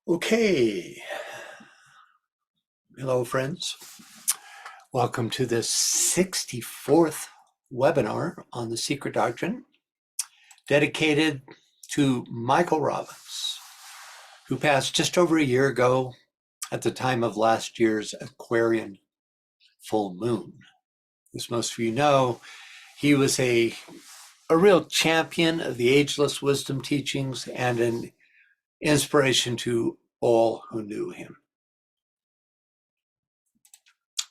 Okay, hello friends. Welcome to the 64th webinar on the Secret Doctrine, dedicated to Michael Robbins, who passed just over a year ago at the time of last year's Aquarian full moon. As most of you know, he was a real champion of the ageless wisdom teachings and an inspiration to all who knew him.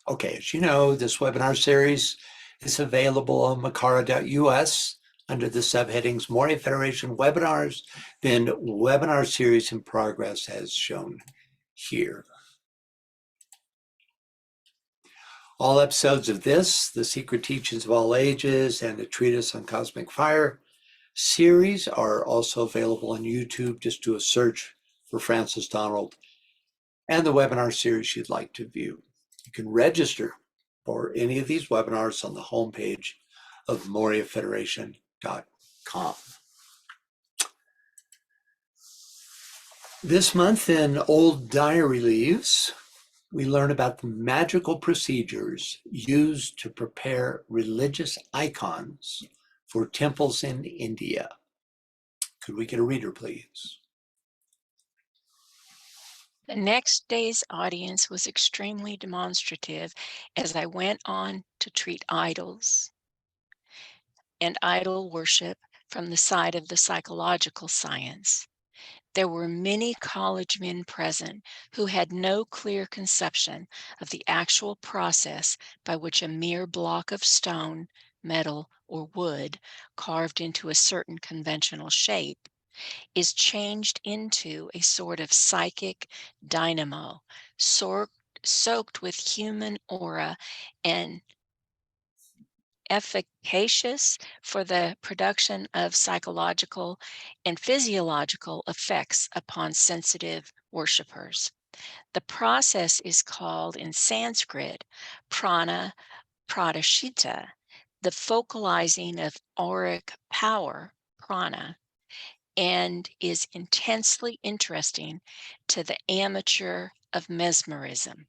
Okay, as you know, this webinar series is available on makara.us under the subheadings Moria Federation webinars, then webinar series in progress as shown here. All episodes of this, The Secret Teachings of All Ages, and the Treatise on Cosmic Fire series are also available on YouTube. Just do a search for Francis Donald and the webinar series you'd like to view. You can register for any of these webinars on the homepage of moriafederation.com. This month in Old Diary Leaves, we learn about the magical procedures used to prepare religious icons for temples in India. Could we get a reader, please? The next day's audience was extremely demonstrative as I went on to treat idols and idol worship from the side of the psychological science. There were many college men present who had no clear conception of the actual process by which a mere block of stone, metal, or wood carved into a certain conventional shape is changed into a sort of psychic dynamo, soaked with human aura and efficacious for the production of psychological and physiological effects upon sensitive worshipers. The process is called in Sanskrit prana pradashita, the focalizing of auric power, prana, and is intensely interesting to the amateur of mesmerism.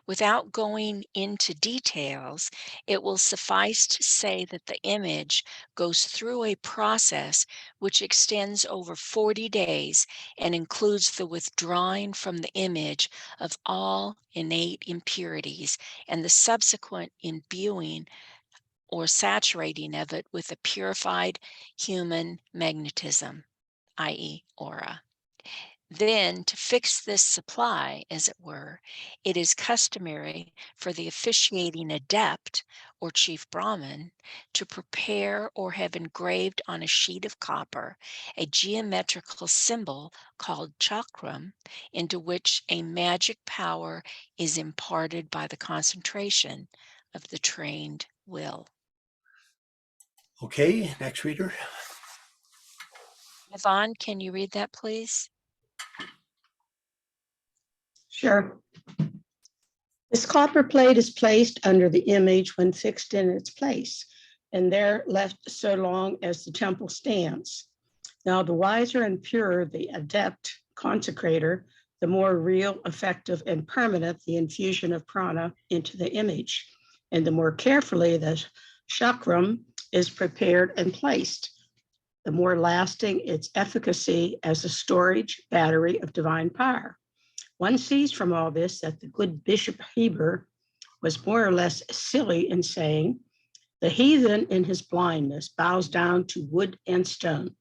Without going into details, it will suffice to say that the image goes through a process which extends over 40 days and includes the withdrawing from the image of all innate impurities and the subsequent imbuing or saturating of it with a purified human magnetism, i.e. aura. Then, to fix this supply, as it were, it is customary for the officiating adept or chief Brahmin to prepare or have engraved on a sheet of copper a geometrical symbol called chakram, into which a magic power is imparted by the concentration of the trained will. Okay, next reader. Yvonne, can you read that, please? Sure. This copper plate is placed under the image when fixed in its place, and there left so long as the temple stands. Now, the wiser and purer the adept consecrator, the more real, effective, and permanent the infusion of prana into the image, and the more carefully the chakram is prepared and placed, the more lasting its efficacy as a storage battery of divine power. One sees from all this that the good Bishop Heber was more or less silly in saying, the heathen in his blindness bows down to wood and stone.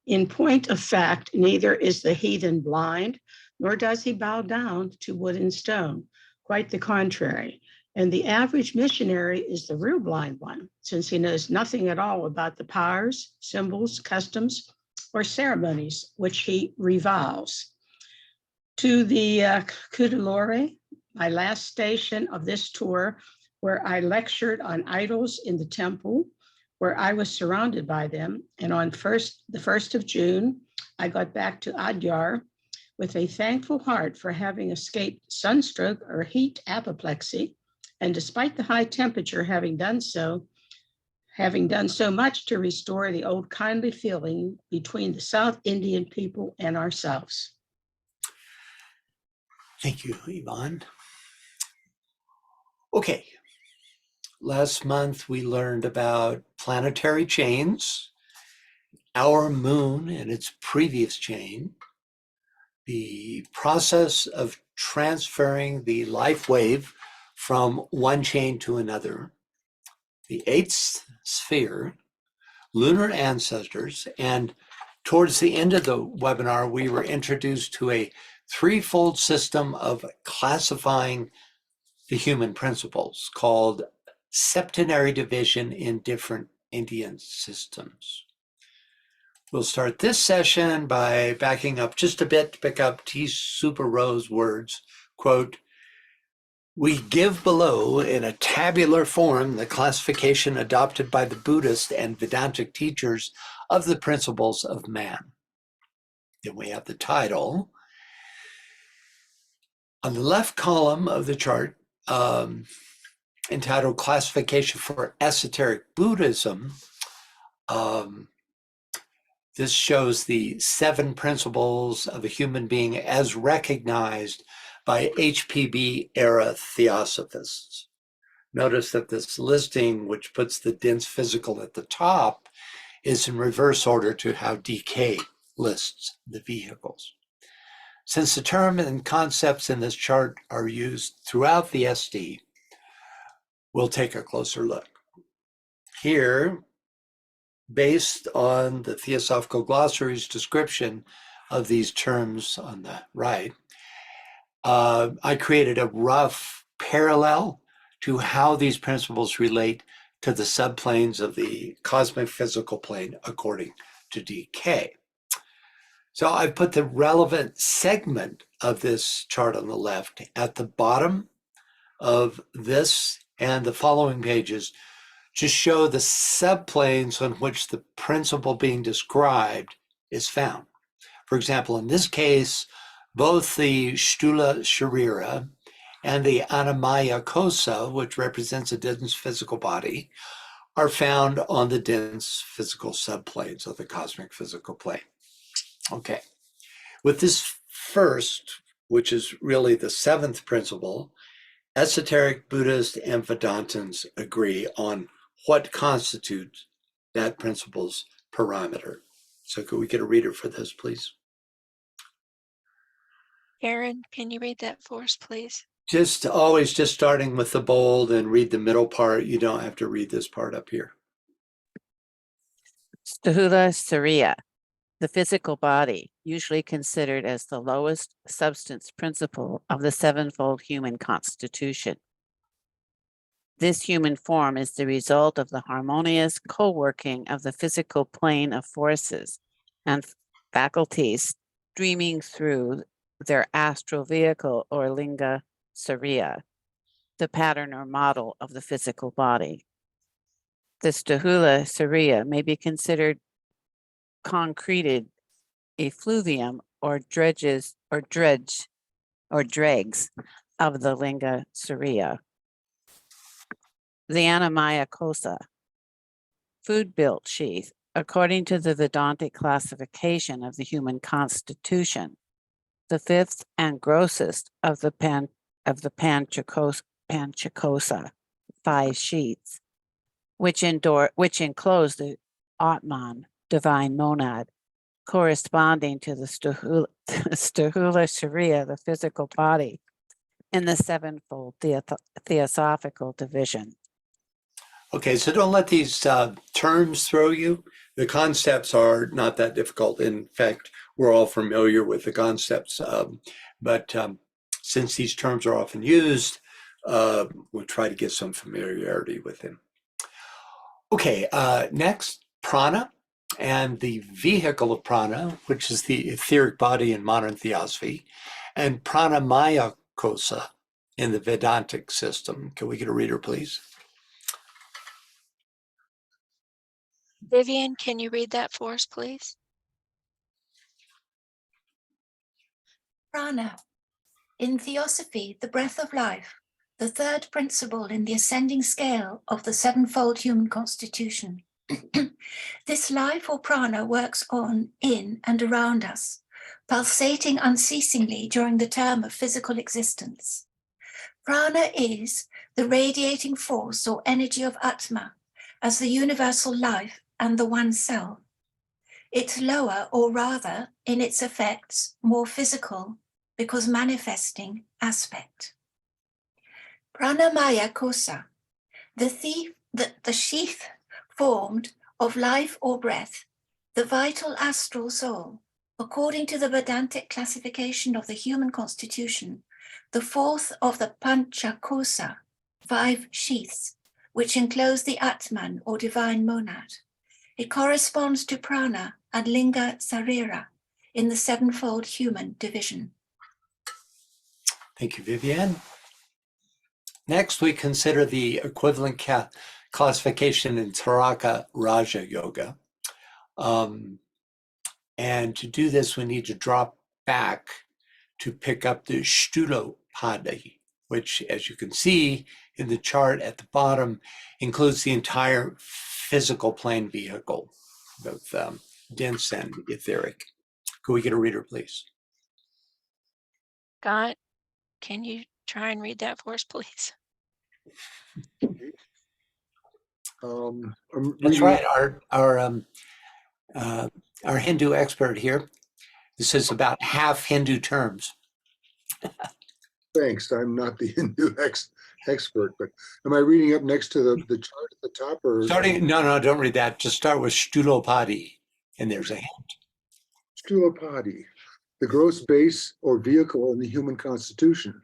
In point of fact, neither is the heathen blind, nor does he bow down to wood and stone. Quite the contrary. And the average missionary is the real blind one, since he knows nothing at all about the powers, symbols, customs, or ceremonies which he reviles. To the Cuddalore, my last station of this tour, where I lectured on idols in the temple, where I was surrounded by them. And on the 1st of June, I got back to Adyar with a thankful heart for having escaped sunstroke or heat apoplexy. And despite the high temperature having done so, having done so much to restore the old kindly feeling between the South Indian people and ourselves. Thank you, Yvonne. Okay, last month we learned about planetary chains, our moon and its previous chain, the process of transferring the life wave from one chain to another, the eighth sphere, lunar ancestors, and towards the end of the webinar, we were introduced to a threefold system of classifying the human principles called septenary division in different Indian systems. We'll start this session by backing up just a bit to pick up T. Supero's words, quote, "We give below in a tabular form the classification adopted by the Buddhist and Vedantic teachers of the principles of man." Then we have the title. On the left column of the chart, entitled Classification for Esoteric Buddhism, this shows the 7 principles of a human being as recognized by HPB era Theosophists. Notice that this listing, which puts the dense physical at the top, is in reverse order to how DK lists the vehicles. Since the term and concepts in this chart are used throughout the SD, we'll take a closer look. Here, based on the Theosophical glossary's description of these terms on the right, I created a rough parallel to how these principles relate to the subplanes of the cosmic physical plane according to DK. So I've put the relevant segment of this chart on the left at the bottom of this and the following pages to show the subplanes on which the principle being described is found. For example, in this case, both the Sthula Sharira and the Annamaya Kosa, which represents a dense physical body, are found on the dense physical subplanes of the cosmic physical plane. Okay, with this first, which is really the 7th principle, esoteric Buddhists and Vedantins agree on what constitutes that principle's parameter. So could we get a reader for this, please? Aaron, can you read that for us, please? Just always just starting with the bold and read the middle part. You don't have to read this part up here. Sthula Sariya, the physical body, usually considered as the lowest substance principle of the sevenfold human constitution. This human form is the result of the harmonious co-working of the physical plane of forces and faculties streaming through their astral vehicle or linga sariya, the pattern or model of the physical body. The Sthula Sariya may be considered concreted effluvium or dregs of the linga sariya. The Annamaya Kosa, food-built sheath, according to the Vedantic classification of the human constitution, the 5th and grossest of the Panchakosa, 5 sheaths, which enclose the Atman, divine monad, corresponding to the Sthula Sharira, the physical body, in the sevenfold Theosophical division. Okay, so don't let these terms throw you. The concepts are not that difficult. In fact, we're all familiar with the concepts, but since these terms are often used, we'll try to get some familiarity with them. Okay, next, prana and the vehicle of prana, which is the etheric body in modern theosophy, and pranamaya kosa in the Vedantic system. Can we get a reader, please? Vivian, can you read that for us, please? Prana. In Theosophy, the breath of life, the third principle in the ascending scale of the sevenfold human constitution. This life or prana works on, in, and around us, pulsating unceasingly during the term of physical existence. Prana is the radiating force or energy of Atma as the universal life and the one self. It's lower, or rather, in its effects, more physical, because manifesting aspect. Pranamaya kosa, the sheath formed of life or breath, the vital astral soul, according to the Vedantic classification of the human constitution, the fourth of the Panchakosa, 5 sheaths, which enclose the Atman or divine monad. It corresponds to prana and linga sarira in the sevenfold human division. Thank you, Vivienne. Next, we consider the equivalent classification in Taraka Raja Yoga. And to do this, we need to drop back to pick up the Sthulapadi, which, as you can see in the chart at the bottom, includes the entire physical plane vehicle, both dense and etheric. Could we get a reader, please? Scott, can you try and read that for us, please? That's right. Our Hindu expert here. This is about half Hindu terms. Thanks. I'm not the Hindu expert, but am I reading up next to the chart at the top, or No, don't read that. Just start with Sthulapadi, and there's a hint. Sthulapadi, the gross base or vehicle in the human constitution,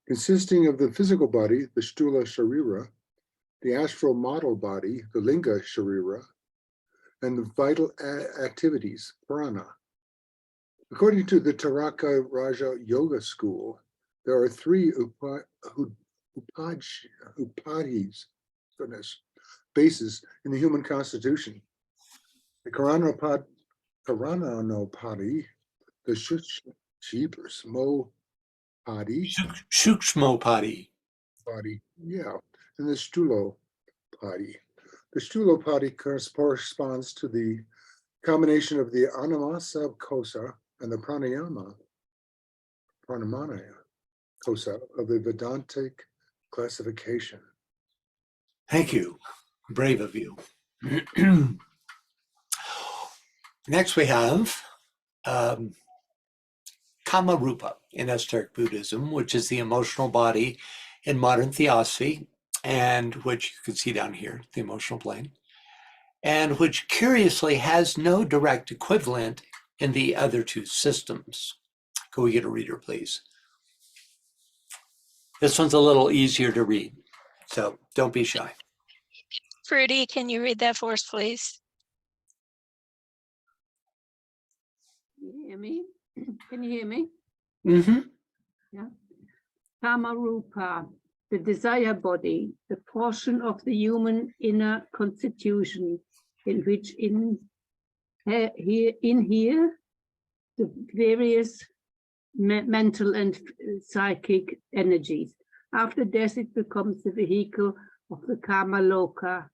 consisting of the physical body, the Sthula Sharira, the astral model body, the Linga Sharira, and the vital activities, prana. According to the Taraka Raja Yoga School, there are 3 upadhis, bases in the human constitution. The Karananopadi, the Shukshmopadi, Sukshmopadi. body, yeah, and the Stulopadi. The Stulopadi corresponds to the combination of the Anamasa kosa and the Pranamaya kosa of the Vedantic classification. Thank you. Brave of you. Next, we have Kamarupa in esoteric Buddhism, which is the emotional body in modern Theosophy, and which you can see down here, the emotional plane, and which curiously has no direct equivalent in the other 2 systems. Could we get a reader, please? This one's a little easier to read, so don't be shy. Fruity, can you read that for us, please? Can you hear me? Can you hear me? Mm-hmm. Yeah. Kamarupa, the desire body, the portion of the human inner constitution in which in here the various mental and psychic energies. After death, it becomes the vehicle of the Kama Loka,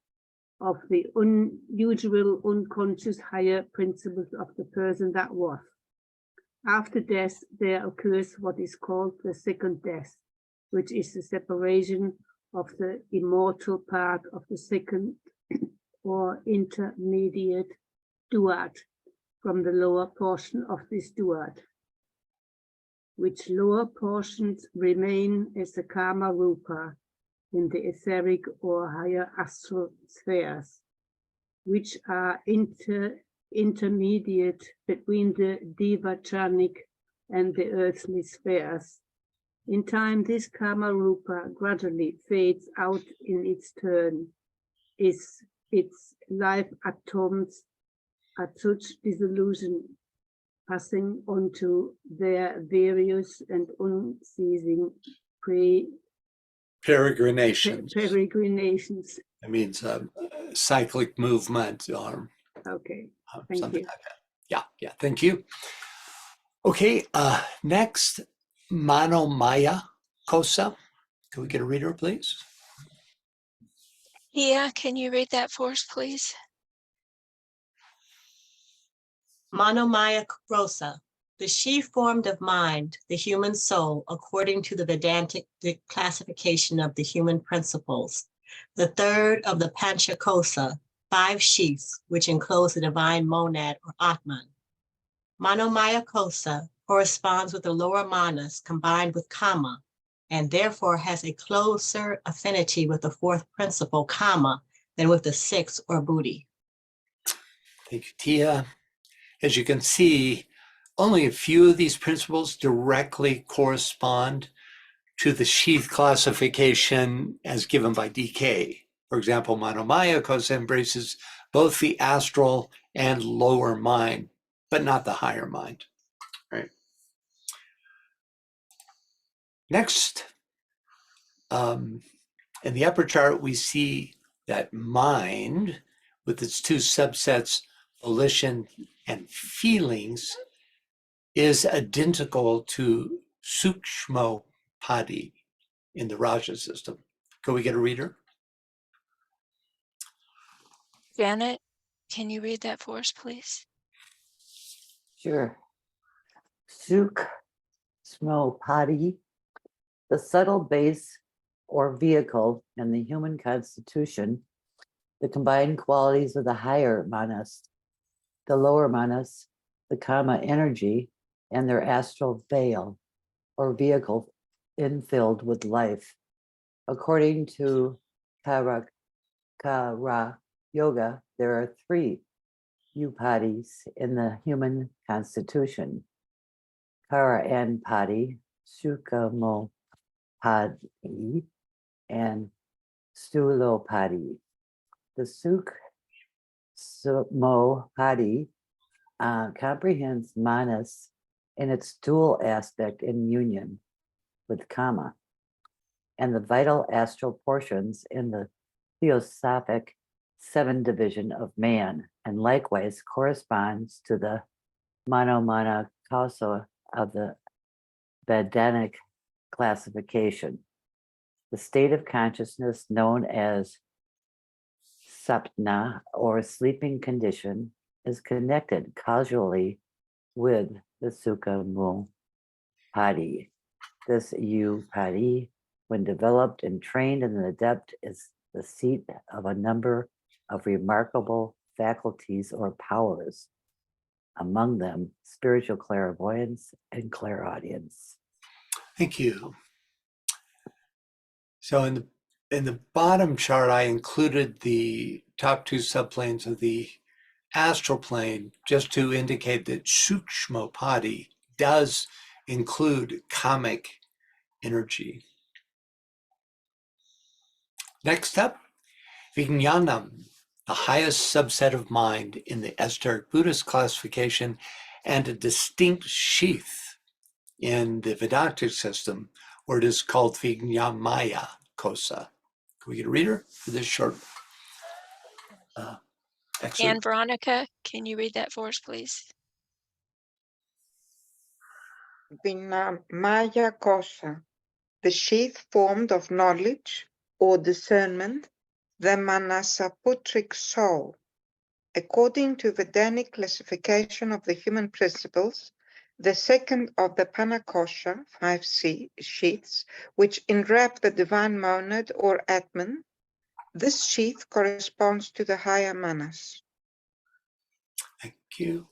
of the unusual, unconscious higher principles of the person that was. After death, there occurs what is called the second death, which is the separation of the immortal part of the second or intermediate duat from the lower portion of this duat, which lower portions remain as the Kama Rupa in the etheric or higher astral spheres, which are intermediate between the Devachanic and the earthly spheres. In time, this Kama Rupa gradually fades out in its turn, its life atoms at such dissolution, passing on to their various and unceasing Peregrinations. peregrinations. It means cyclic movement or Okay, thank something you. like that. Yeah, thank you. Okay, next, Manomaya Kosa, Can we get a reader, please? Yeah, can you read that for us, please? Manomaya Rosa, the sheaf formed of mind, the human soul, according to the Vedantic classification of the human principles. The third of the Panchakosa, 5 sheaths, which enclose the divine monad or Atman. Manomaya Kosa corresponds with the lower manas combined with Kama, and therefore has a closer affinity with the fourth principle, Kama, than with the sixth or Buddhi. Thank you, Tia. As you can see, only a few of these principles directly correspond to the sheath classification as given by DK. For example, Manomaya Kosa embraces both the astral and lower mind, but not the higher mind. Right. Next, in the upper chart, we see that mind, with its 2 subsets, volition and feelings, is identical to Sukshmo Padi in the Raja system. Can we get a reader? Janet, can you read that for us, please? Sure. Suk Smo Padi, the subtle base or vehicle in the human constitution, the combined qualities of the higher manas, the lower manas, the Kama energy, and their astral veil or vehicle infilled with life. According to Kara Yoga, there are 3 upadis in the human constitution: Kara and Padi, Sukamo Padi, and Stulo Padi. The Sukmo Padi comprehends manas in its dual aspect in union with Kama, and the vital astral portions in the Theosophic 7 division of man, and likewise corresponds to the Manomana Kausa of the Vedanic classification. The state of consciousness known as sapna or sleeping condition is connected causally with the Sukha Mu Padi. This Padi, when developed and trained in the adept, is the seat of a number of remarkable faculties or powers, among them spiritual clairvoyance and clairaudience. Thank you. So in the bottom chart, I included the top 2 subplanes of the astral plane just to indicate that Sukshmo Padi does include kamic energy. Next up, Vijnanam, the highest subset of mind in the esoteric Buddhist classification and a distinct sheath in the Vedantic system, where it is called Vijnamaya Kosa. Can we get a reader for this short excerpt? And Veronica, can you read that for us, please? Vijnamaya Kosa, the sheath formed of knowledge or discernment, the Manasaputric soul. According to Vedanic classification of the human principles, the second of the Panakosha, 5 sheaths, which enwrap the divine monad or Atman, this sheath corresponds to the higher manas. Thank you.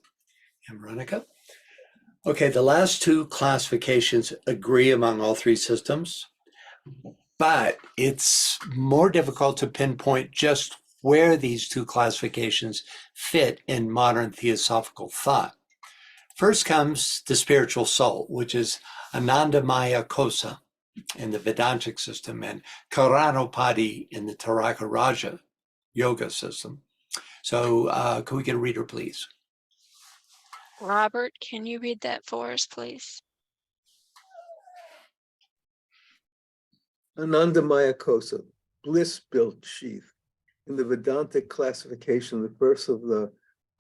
And Veronica? Okay, the last 2 classifications agree among all 3 systems, but it's more difficult to pinpoint just where these 2 classifications fit in modern theosophical thought. First comes the spiritual soul, which is Anandamaya Kosa in the Vedantic system and Karanopadi in the Taraka Raja yoga system. So can we get a reader, please? Robert, can you read that for us, please? Anandamaya Kosa, bliss-built sheath. In the Vedantic classification, the first of the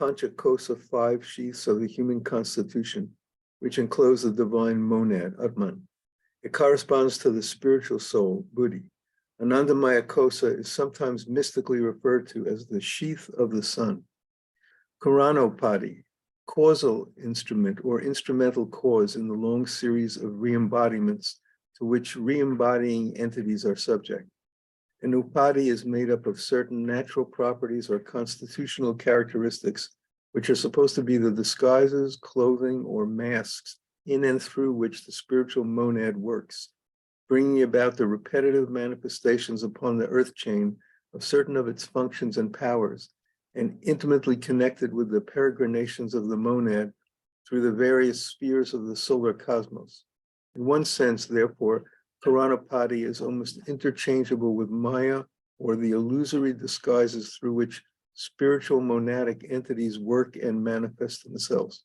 Panchakosa 5 sheaths of the human constitution, which enclose the divine monad, Atman. It corresponds to the spiritual soul, buddhi. Anandamaya kosa is sometimes mystically referred to as the sheath of the sun. Karanopati, causal instrument or instrumental cause in the long series of re-embodiments to which re-embodying entities are subject. An upadi is made up of certain natural properties or constitutional characteristics, which are supposed to be the disguises, clothing, or masks in and through which the spiritual monad works, bringing about the repetitive manifestations upon the earth chain of certain of its functions and powers, and intimately connected with the peregrinations of the monad through the various spheres of the solar cosmos. In one sense, therefore, Karanapati is almost interchangeable with Maya, or the illusory disguises through which spiritual monadic entities work and manifest themselves.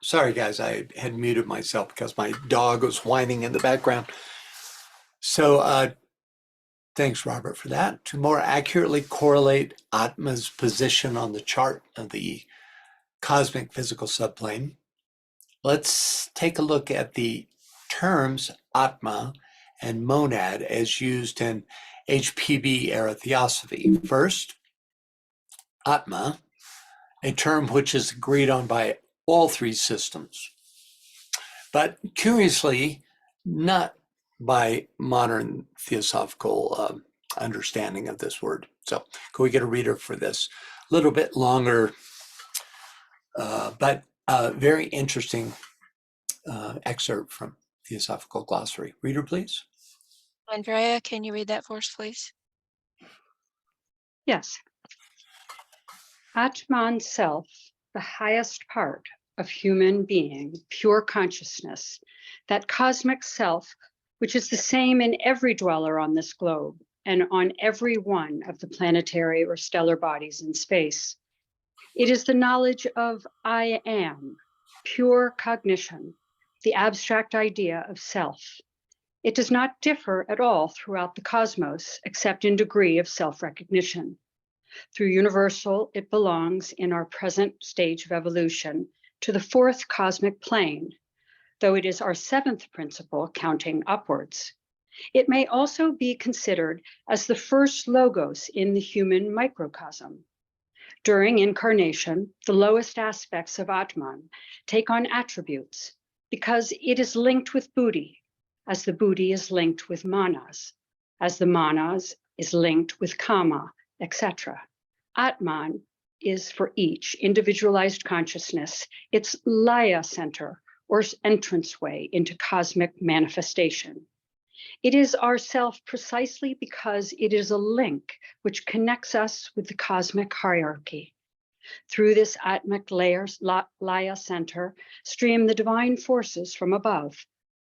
Sorry guys, I had muted myself because my dog was whining in the background. So thanks, Robert, for that. To more accurately correlate Atma's position on the chart of the cosmic physical subplane, let's take a look at the terms Atma and monad as used in HPB era Theosophy. First, Atma, a term which is agreed on by all three systems, but curiously, not by modern theosophical understanding of this word. So can we get a reader for this? A little bit longer, but very interesting excerpt from Theosophical Glossary. Reader, please. Andrea, can you read that for us, please? Yes. Atman self, the highest part of human being, pure consciousness, that cosmic self, which is the same in every dweller on this globe and on every one of the planetary or stellar bodies in space. It is the knowledge of I am, pure cognition, the abstract idea of self. It does not differ at all throughout the cosmos, except in degree of self-recognition. Through universal, it belongs in our present stage of evolution to the fourth cosmic plane, though it is our seventh principle counting upwards. It may also be considered as the first logos in the human microcosm. During incarnation, the lowest aspects of Atman take on attributes because it is linked with Buddhi, as the Buddhi is linked with manas, as the manas is linked with kama, etc. Atman is for each individualized consciousness its laya center or entranceway into cosmic manifestation. It is ourself precisely because it is a link which connects us with the cosmic hierarchy. Through this Atmic laya center stream the divine forces from above,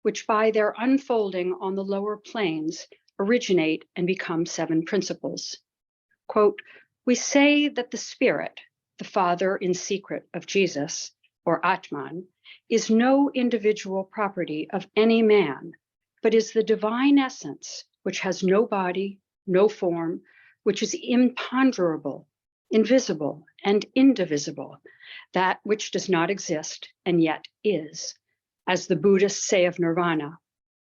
which by their unfolding on the lower planes originate and become seven principles. Quote, we say that the Spirit, the Father in secret of Jesus, or Atman, is no individual property of any man, but is the divine essence, which has no body, no form, which is imponderable, invisible, and indivisible, that which does not exist and yet is. As the Buddhists say of nirvana,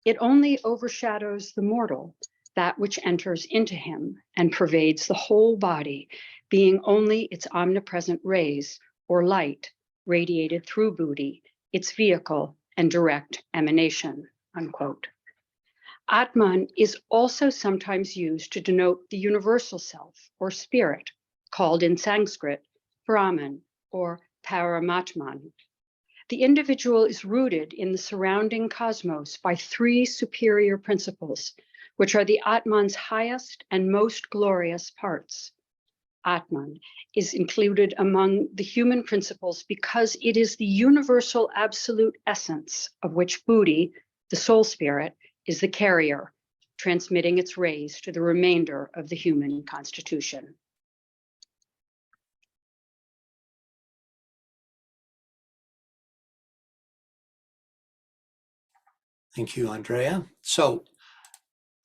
it only overshadows the mortal, that which enters into him and pervades the whole body, being only its omnipresent rays or light radiated through Buddhi, its vehicle and direct emanation, unquote. Atman is also sometimes used to denote the universal self or spirit, called in Sanskrit Brahman or Paramatman. The individual is rooted in the surrounding cosmos by three superior principles, which are the Atman's highest and most glorious parts. Atman is included among the human principles because it is the universal absolute essence of which Buddhi, the soul spirit, is the carrier, transmitting its rays to the remainder of the human constitution. Thank you, Andrea. So,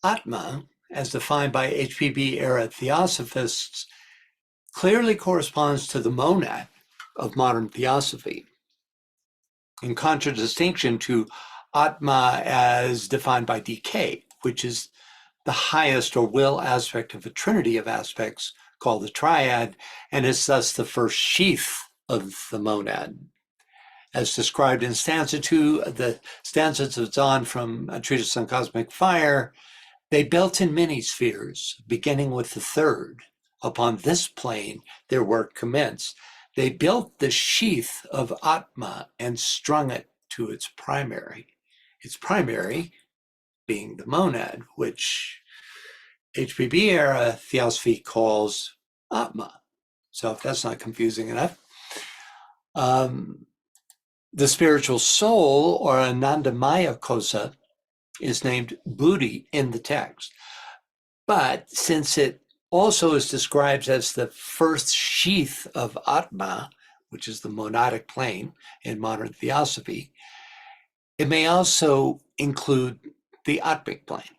Atma, as defined by HPB era Theosophists, clearly corresponds to the monad of modern Theosophy, in contradistinction to Atma as defined by DK, which is the highest or will aspect of a trinity of aspects called the triad, and is thus the first sheath of the monad. As described in stanza 2, the stanzas of Zahn from A Treatise on Cosmic Fire, they built in many spheres, beginning with the third. Upon this plane, their work commenced. They built the sheath of Atma and strung it to its primary being the monad, which HPB era Theosophy calls Atma. So if that's not confusing enough, the spiritual soul, or Anandamaya Kosa, is named Buddhi in the text. But since it also is described as the first sheath of Atma, which is the monadic plane in modern Theosophy, it may also include the Atmic plane.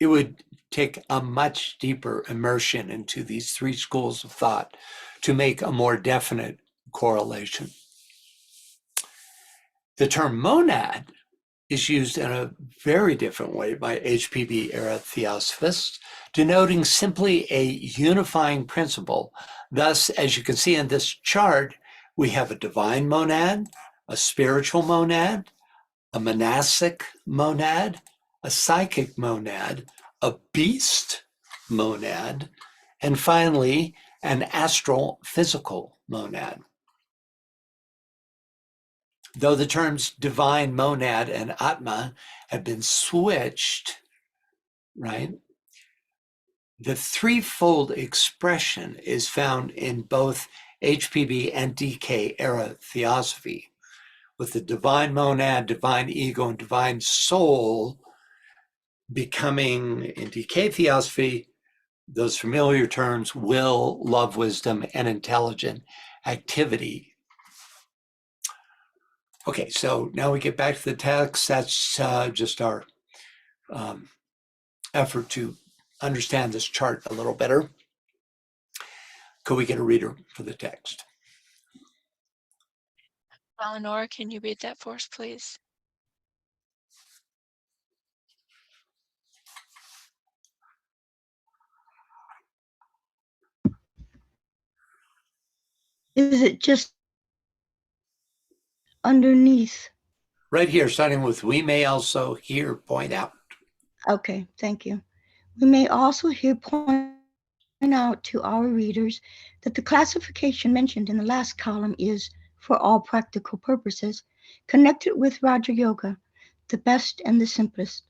It would take a much deeper immersion into these three schools of thought to make a more definite correlation. The term monad is used in a very different way by HPB era Theosophists, denoting simply a unifying principle. Thus, as you can see in this chart, we have a divine monad, a spiritual monad, a monastic monad, a psychic monad, a beast monad, and finally, an astral physical monad. Though the terms divine monad and Atma have been switched, right? The threefold expression is found in both HPB and DK era Theosophy, with the divine monad, divine ego, and divine soul becoming, in DK Theosophy, those familiar terms: will, love, wisdom, and intelligent activity. Okay, so now we get back to the text. That's just our effort to understand this chart a little better. Could we get a reader for the text? Eleanor, can you read that for us, please? Is it just underneath? Right here, starting with "we may also here point out." Okay, thank you. We may also here point out to our readers that the classification mentioned in the last column is, for all practical purposes, connected with Raja Yoga, the best and the simplest.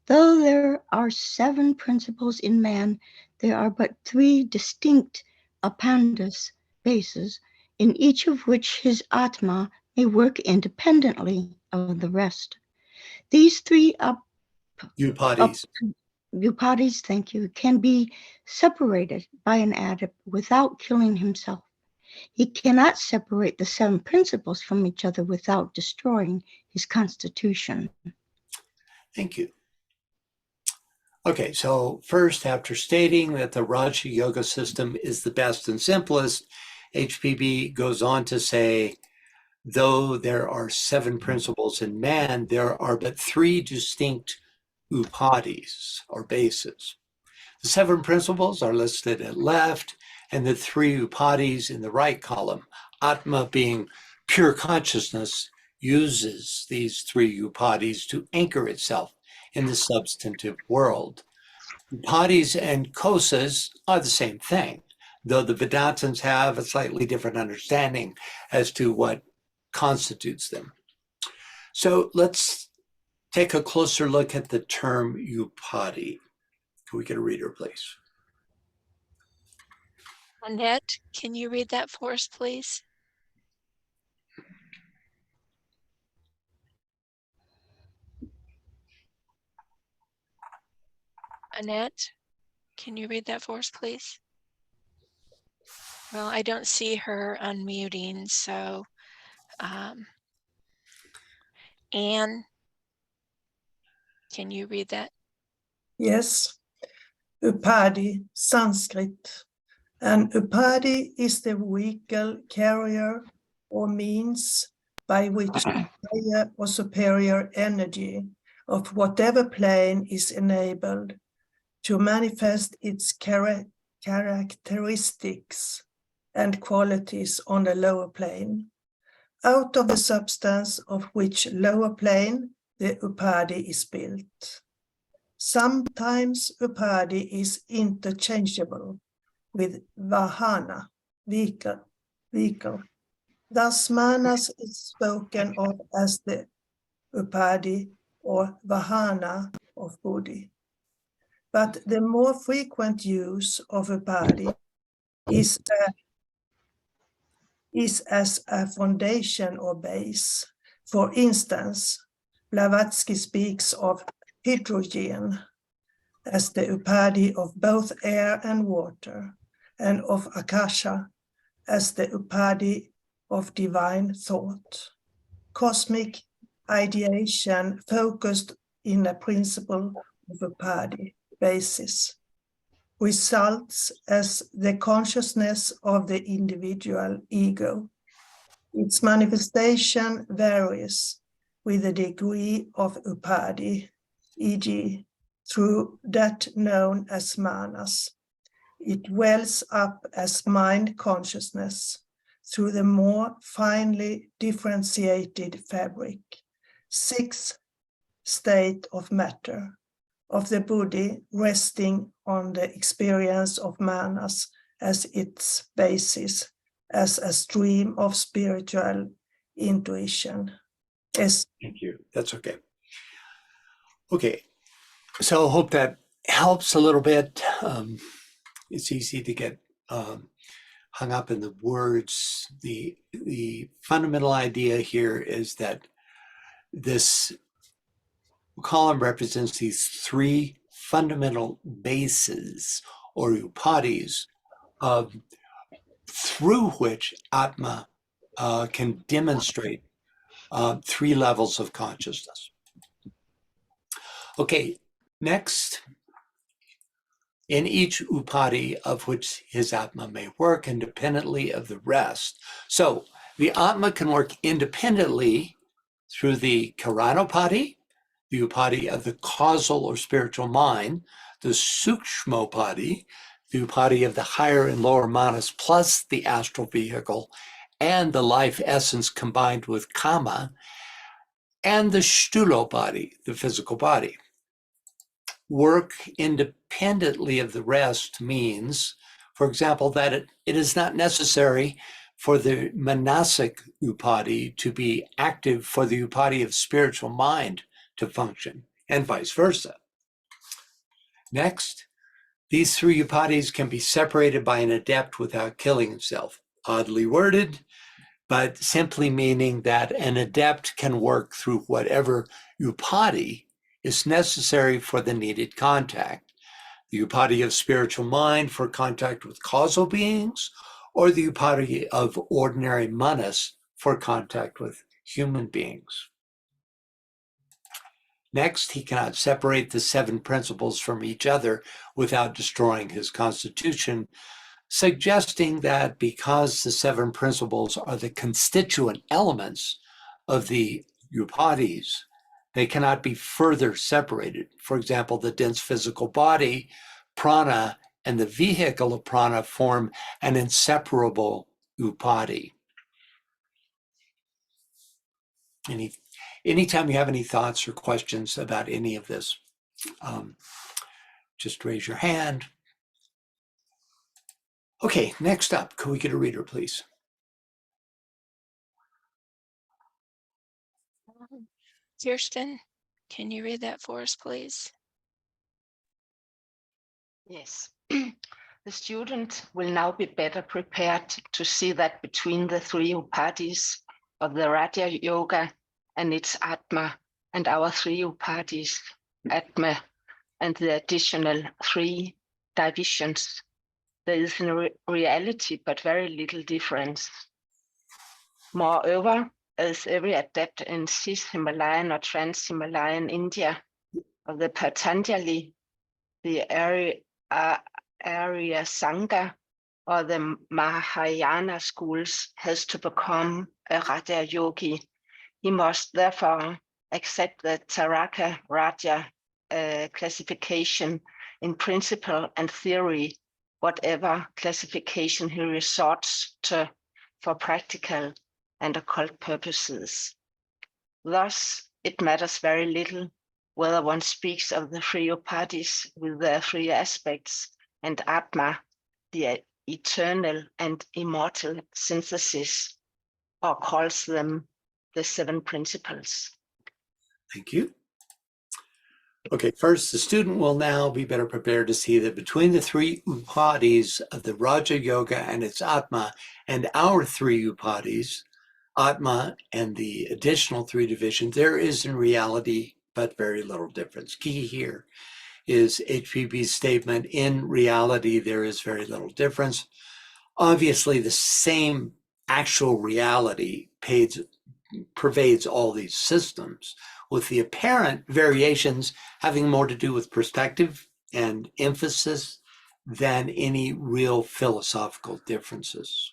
Though there are 7 principles in man, there are but 3 distinct apandas, bases, in each of which his Atma may work independently of the rest. These 3 Upadis. upadis, thank you, can be separated by an adept without killing himself. He cannot separate the 7 principles from each other without destroying his constitution. Thank you. Okay, so first, after stating that the Raja Yoga system is the best and simplest, HPB goes on to say, though there are 7 principles in man, there are but 3 distinct upadis, or bases. The 7 principles are listed at left, and the 3 upadis in the right column. Atma, being pure consciousness, uses these 3 upadis to anchor itself in the substantive world. Upadis and kosas are the same thing, though the Vedantins have a slightly different understanding as to what constitutes them. So let's take a closer look at the term upadi. Can we get a reader, please? Annette, can you read that for us, please? Annette, can you read that for us, please? Well, I don't see her unmuting, so Anne, can you read that? Yes. Upadi, Sanskrit. An upadi is the vehicle, carrier, or means by which higher or superior energy of whatever plane is enabled to manifest its characteristics and qualities on the lower plane. Out of the substance of which lower plane the upadi is built. Sometimes upadi is interchangeable with vahana, vehicle. Thus manas is spoken of as the upadi or vahana of buddhi. But the more frequent use of upadi is as a foundation or base. For instance, Blavatsky speaks of hydrogen as the upadi of both air and water, and of akasha as the upadi of divine thought. Cosmic ideation focused in a principle of upadi basis results as the consciousness of the individual ego. Its manifestation varies with the degree of upadi, e.g., through that known as manas. It wells up as mind consciousness through the more finely differentiated fabric, sixth state of matter, of the buddhi resting on the experience of manas as its basis, as a stream of spiritual intuition. Thank you. That's okay. Okay, so I hope that helps a little bit. It's easy to get hung up in the words. The fundamental idea here is that this column represents these three fundamental bases or upadis through which Atma can demonstrate three levels of consciousness. Okay, next, in each upadi of which his Atma may work independently of the rest. So the Atma can work independently through the Karanopadi, the upadi of the causal or spiritual mind, the Sukshmopadi, the upadi of the higher and lower manas plus the astral vehicle, and the life essence combined with kama, and the Sthulopadi, the physical body. Work independently of the rest means, for example, that it is not necessary for the manasic upadi to be active for the upadi of spiritual mind to function, and vice versa. Next, these three upadis can be separated by an adept without killing himself. Oddly worded, but simply meaning that an adept can work through whatever upadi is necessary for the needed contact. The upadi of spiritual mind for contact with causal beings, or the upadi of ordinary manas for contact with human beings. Next, he cannot separate the seven principles from each other without destroying his constitution, suggesting that because the seven principles are the constituent elements of the upadis, they cannot be further separated. For example, the dense physical body, prana, and the vehicle of prana form an inseparable upadi. Anytime you have any thoughts or questions about any of this, just raise your hand. Okay, next up, could we get a reader, please? Kirsten, can you read that for us, please? Yes. The student will now be better prepared to see that between the three upadis of the Raja Yoga and its Atma, and our three upadis, Atma, and the additional three divisions, there is in reality but very little difference. Moreover, as every adept in Cis-Himalayan or Trans-Himalayan India of the Patanjali, the Arya Sangha, or the Mahayana schools has to become a Raja Yogi. He must therefore accept the Taraka Raja classification in principle and theory, whatever classification he resorts to for practical and occult purposes. Thus, it matters very little whether one speaks of the three upadhis with their three aspects and Atma, the eternal and immortal synthesis, or calls them the seven principles. Thank you. Okay, first, the student will now be better prepared to see that between the three upadhis of the Raja Yoga and its Atma and our three upadhis, Atma and the additional three divisions, there is in reality but very little difference. Key here is HPB's statement, in reality there is very little difference. Obviously, the same actual reality pervades all these systems, with the apparent variations having more to do with perspective and emphasis than any real philosophical differences.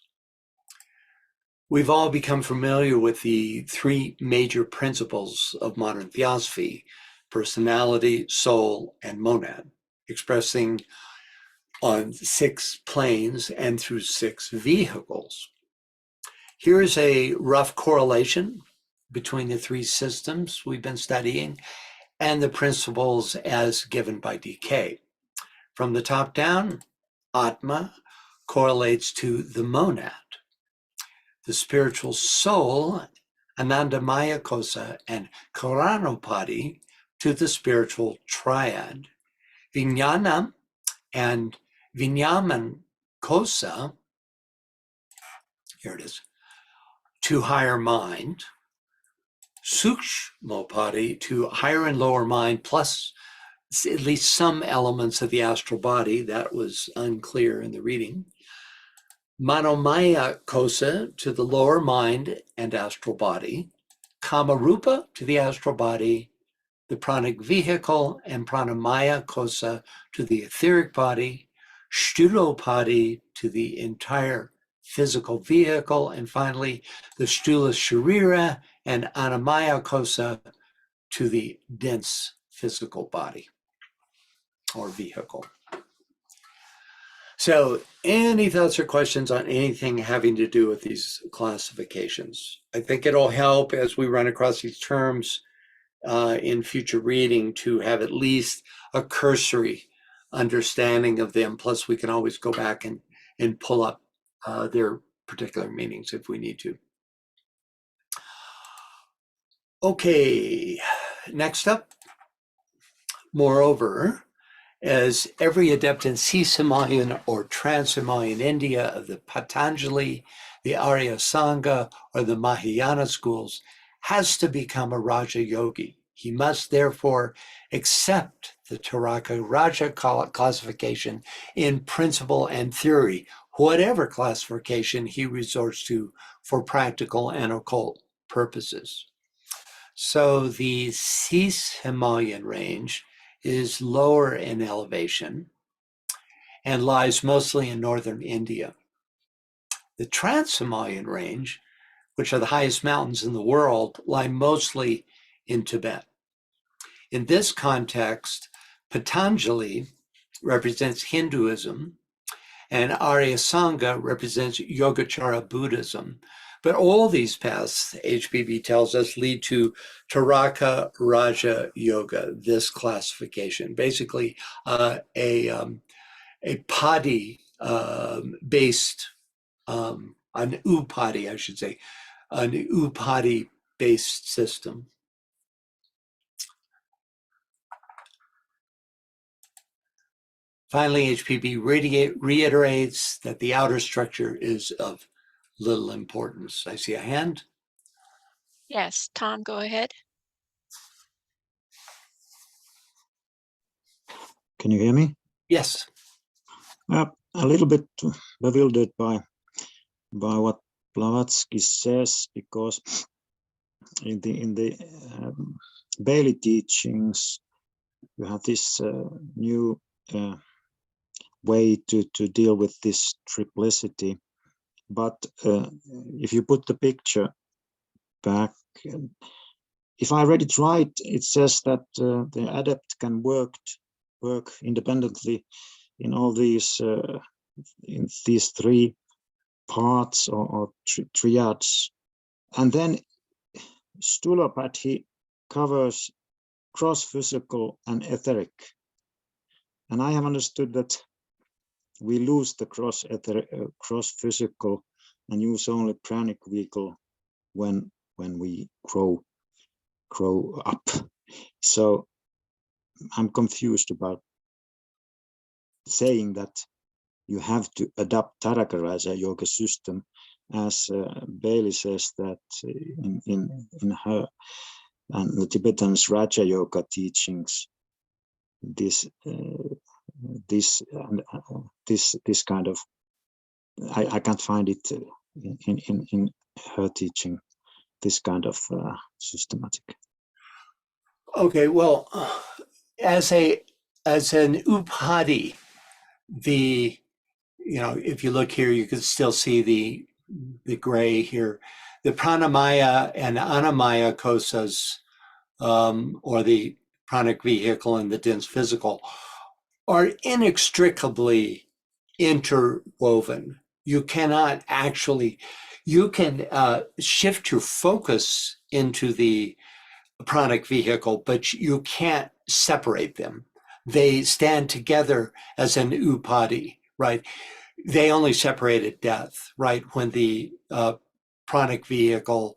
We've all become familiar with the three major principles of modern theosophy: personality, soul, and monad, expressing on 6 planes and through 6 vehicles. Here's a rough correlation between the three systems we've been studying and the principles as given by DK. From the top down, Atma correlates to the monad. The spiritual soul, Anandamaya Kosa, and Karanopati to the spiritual triad. Vijnana and Vinyaman Kosa, here it is, to higher mind. Sukshmopati to higher and lower mind, plus at least some elements of the astral body. That was unclear in the reading. Manomaya Kosa to the lower mind and astral body. Kamarupa to the astral body, the pranic vehicle, and Pranamaya Kosa to the etheric body. Sthulopati to the entire physical vehicle, and finally the Sthula Sharira and Annamaya Kosa to the dense physical body or vehicle. So any thoughts or questions on anything having to do with these classifications? I think it'll help as we run across these terms in future reading to have at least a cursory understanding of them. Plus we can always go back and pull up their particular meanings if we need to. Okay, next up, moreover, as every adept in Himalayan or Trans-Himalayan India of the Patanjali, the Arya Sangha, or the Mahayana schools has to become a Raja Yogi. He must therefore accept the Taraka Raja classification in principle and theory, whatever classification he resorts to for practical and occult purposes. So the Himalayan range is lower in elevation and lies mostly in northern India. The Trans-Himalayan range, which are the highest mountains in the world, lie mostly in Tibet. In this context, Patanjali represents Hinduism and Arya Sangha represents Yogacara Buddhism. But all these paths, HPB tells us, lead to Taraka Raja Yoga, this classification. Basically, a Padi based, an Upadi, I should say, an Upadi based system. Finally, HPB reiterates that the outer structure is of little importance. I see a hand. Yes, Tom, go ahead. Can you hear me? Yes. A little bit bewildered by what Blavatsky says, because in the Bailey teachings, this new way to deal with this triplicity. But if you put the picture back, if I read it right, it says that the adept can work independently in all these in these three parts or triads, and then Stulapati covers cross-physical and etheric. And I have understood that we lose the cross-physical and use only pranic vehicle when we grow up. So I'm confused about saying that you have to adopt Taraka Raja yoga system, as Bailey says that in her and the Tibetan's Raja yoga teachings, this kind of I can't find it in her teaching, this kind of systematic. Okay, well, as an upadhi, if you look here, you can still see the gray here. The pranamaya and anamaya kosas, or the pranic vehicle and the dense physical, are inextricably interwoven. You cannot actually, you can shift your focus into the pranic vehicle, but you can't separate them. They stand together as an upadhi, right? They only separate at death, right? When the pranic vehicle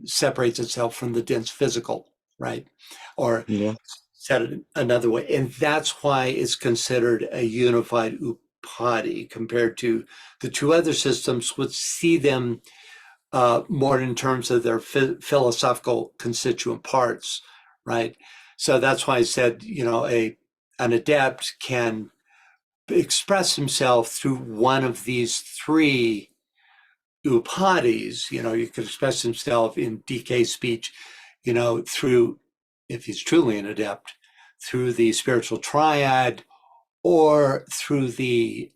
separates itself from the dense physical, right? Or said it another way. And that's why it's considered a unified upadhi compared to the two other systems, which see them more in terms of their philosophical constituent parts, right? So that's why I said, an adept can express himself through one of these three upadhis. You could express himself in DK speech, through, if he's truly an adept, through the spiritual triad, or through the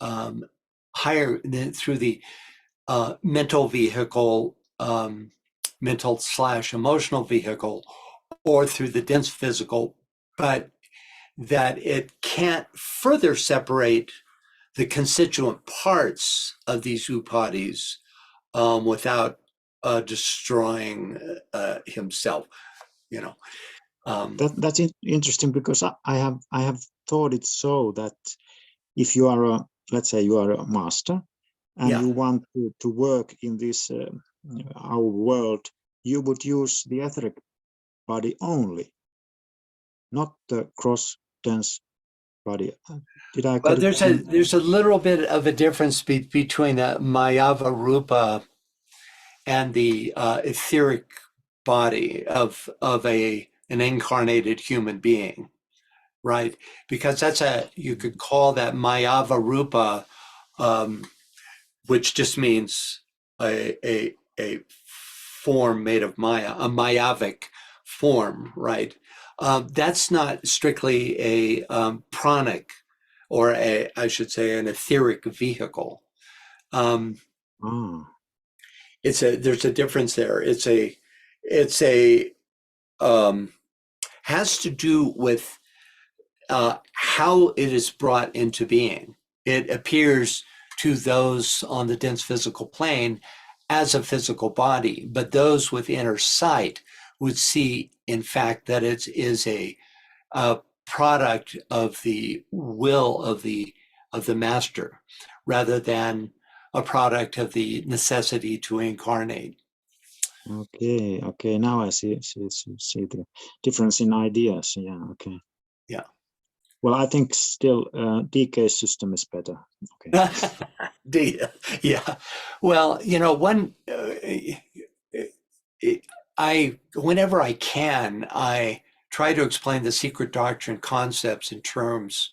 mental vehicle, mental/emotional vehicle, or through the dense physical, but that it can't further separate the constituent parts of these upadhis without destroying himself. That's interesting, because I have thought it so that if you are let's say you are a master and you want to work in this our world, you would use the etheric body only, not the cross-dense body. Did I Well, get it? there's a little bit of a difference between the Mayava Rupa and the etheric body of an incarnated human being, right? Because you could call that Mayava Rupa, which just means a form made of Maya, a Mayavic form, right? That's not strictly a pranic, or I should say an etheric vehicle. There's a difference there. Has to do with how it is brought into being. It appears to those on the dense physical plane as a physical body, but those with inner sight would see, in fact, that it is a product of the will of the master, rather than a product of the necessity to incarnate. Okay. Now I see the difference in ideas. Yeah. Okay. Yeah. Well, I think still DK system is better. Okay. Yeah. Well, whenever I can, I try to explain the secret doctrine concepts in terms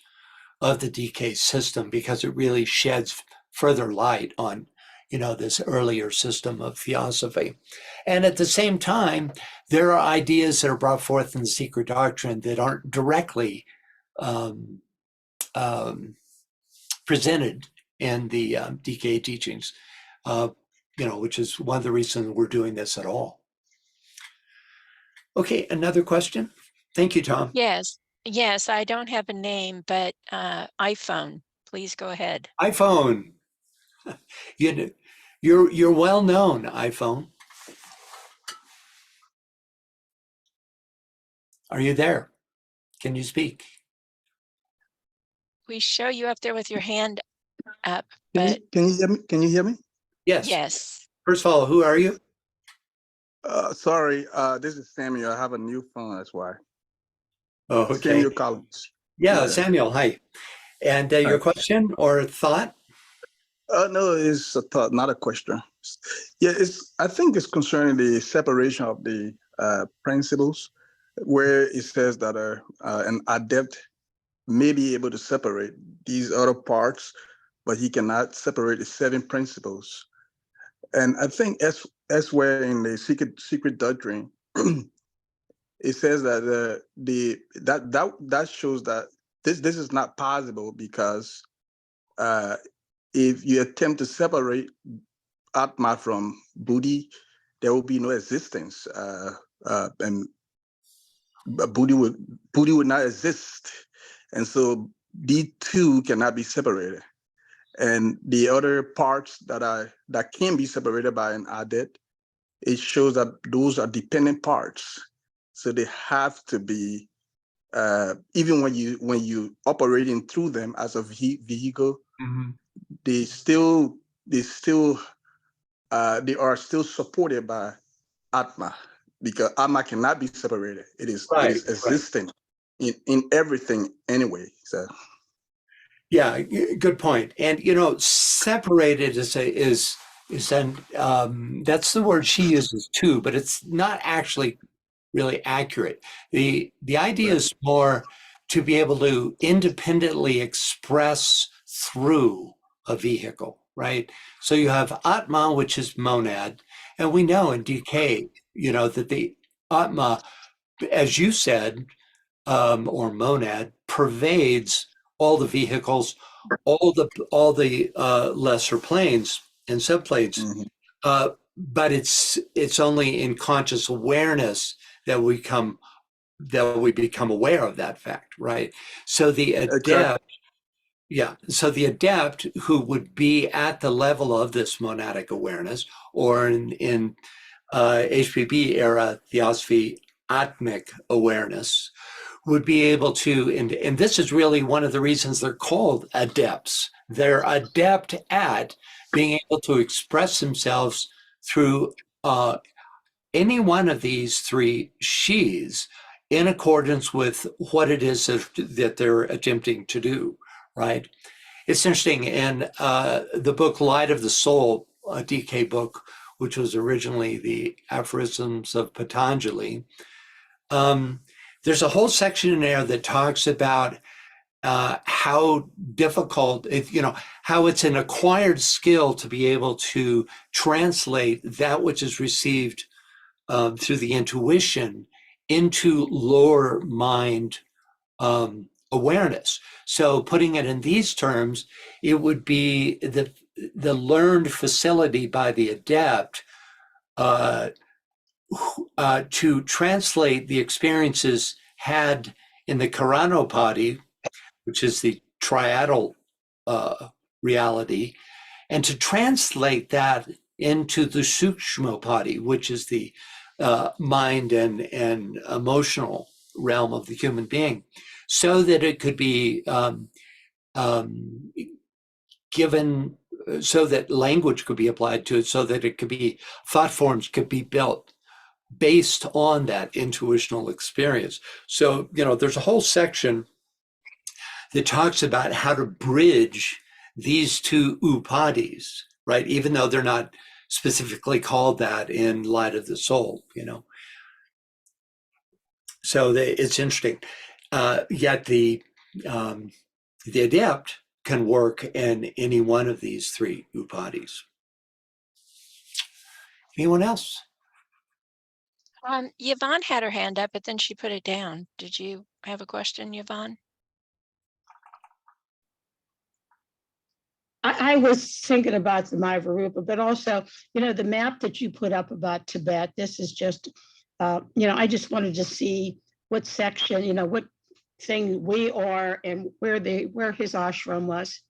of the DK system, because it really sheds further light on, this earlier system of theosophy. And at the same time, there are ideas that are brought forth in the secret doctrine that aren't directly presented in the DK teachings, which is one of the reasons we're doing this at all. Okay, another question. Thank you, Tom. Yes, I don't have a name, but iPhone, please go ahead. iPhone. You're well known, iPhone. Are you there? Can you speak? We show you up there with your hand up, Can but you hear me? Can you hear me? Yes. yes. First of all, who are you? Sorry, this is Samuel. I have a new phone, that's why. Oh, okay. Samuel Collins. Yeah, Yeah. Samuel, hi. And your Hi. question or thought? No, it's a thought, not a question. Yeah, I think it's concerning the separation of the principles, where it says that an adept may be able to separate these other parts, but he cannot separate the 7 principles. And I think elsewhere in the secret doctrine, it says that that shows that this is not possible, because if you attempt to separate Atma from Buddhi, there will be no existence, and Buddhi would not exist, and so these two cannot be separated. And the other parts that can be separated by an adept, it shows that those are dependent parts, so they have to be even when you operating through them as a vehicle, they are still supported by Atma, because Atma cannot be separated. It is existing in everything anyway. So Yeah, good point. And separated is then that's the word she uses too, but it's not actually really accurate. The idea is more to be able to independently express through a vehicle, right? So you have Atma, which is monad, and we know in DK, that the Atma, as you said, or monad, pervades all the vehicles, all the lesser planes and subplanes. But it's only in conscious awareness that we become aware of that fact, right? So the adept, so the adept who would be at the level of this monadic awareness, or in HPB era theosophy, atmic awareness, would be able to, and this is really one of the reasons they're called adepts. They're adept at being able to express themselves through any one of these 3 she's in accordance with what it is that they're attempting to do, right? It's interesting, in the book Light of the Soul, a DK book, which was originally the Aphorisms of Patanjali, there's a whole section in there that talks about how difficult, how it's an acquired skill to be able to translate that which is received through the intuition into lower mind awareness. So putting it in these terms, it would be the learned facility by the adept to translate the experiences had in the Karanopati, which is the triadal reality, and to translate that into the Sukshmapati, which is the mind and emotional realm of the human being, so that it could be given, so that language could be applied to it, so that it could be, thought forms could be built based on that intuitional experience. So, there's a whole section that talks about how to bridge these 2 upadis, right? Even though they're not specifically called that in Light of the Soul, So it's interesting. Yet the adept can work in any one of these 3 upadis. Anyone else? Yvonne had her hand up, but then she put it down. Did you have a question, Yvonne? I was thinking about the Myvarupa, but also, the map that you put up about Tibet, this is just, I just wanted to see what section, what thing we are and where his ashram was.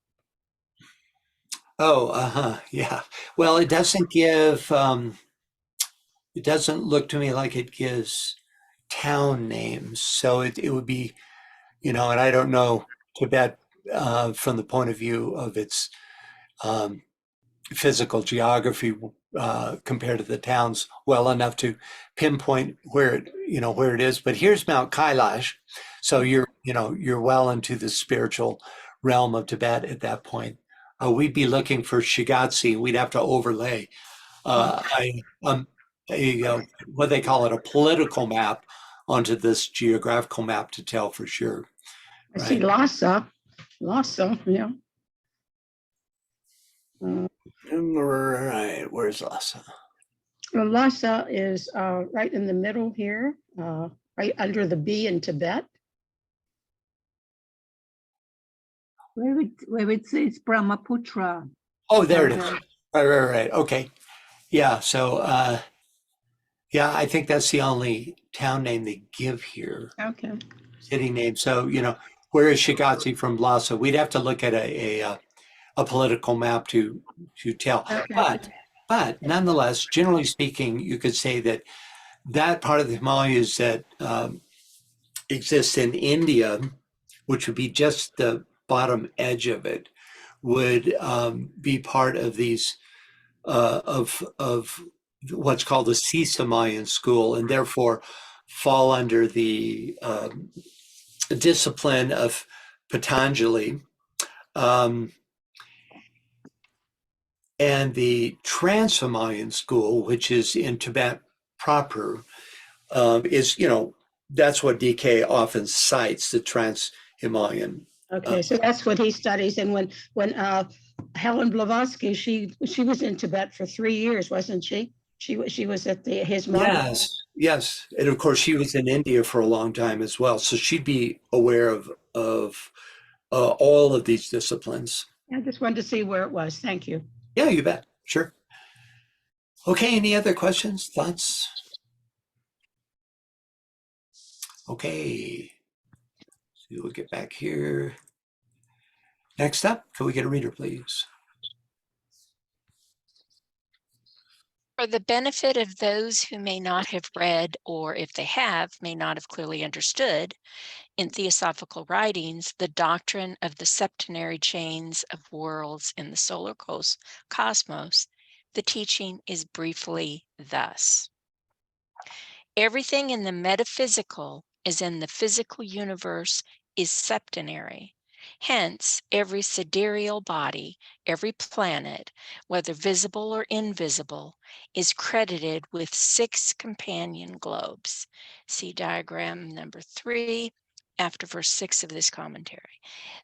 Oh, yeah. Well, it doesn't give, it doesn't look to me like it gives town names. So it would be, and I don't know Tibet from the point of view of its physical geography compared to the towns well enough to pinpoint where it is. But here's Mount Kailash, so you're well into the spiritual realm of Tibet at that point. We'd be looking for Shigatse. We'd have to overlay what they call it, a political map onto this geographical map to tell for sure. I see Lhasa, yeah. Right, where's Lhasa? Well, Lhasa is right in the middle here, right under the B in Tibet. Where it says Brahmaputra. Oh, there it is. Right. Okay. Yeah. So, yeah, I think that's the only town name they give here. Okay. City name. So, where is Shigatse from Lhasa? We'd have to look at a political map to tell. Okay. But nonetheless, generally speaking, you could say that part of the Himalayas that exists in India, which would be just the bottom edge of it, would be part of these of what's called the Sisamayan school, and therefore fall under the discipline of Patanjali. And the Trans-Himalayan school, which is in Tibet proper, is, that's what DK often cites, the Trans-Himalayan. Okay, so that's what he studies. And when Helen Blavatsky, she was in Tibet for 3 years, wasn't she? She was at his mother. Yes, and of course she was in India for a long time as well, so she'd be aware of all of these disciplines. I just wanted to see where it was. Thank you. Yeah, you bet. Sure. Okay, any other questions, thoughts? Okay, so we'll get back here. Next up, can we get a reader, please? For the benefit of those who may not have read, or if they have, may not have clearly understood, in Theosophical writings, the doctrine of the septenary chains of worlds in the solar cosmos, the teaching is briefly thus. Everything in the metaphysical as in the physical universe is septenary. Hence, every sidereal body, every planet, whether visible or invisible, is credited with 6 companion globes. See diagram number 3 after verse 6 of this commentary.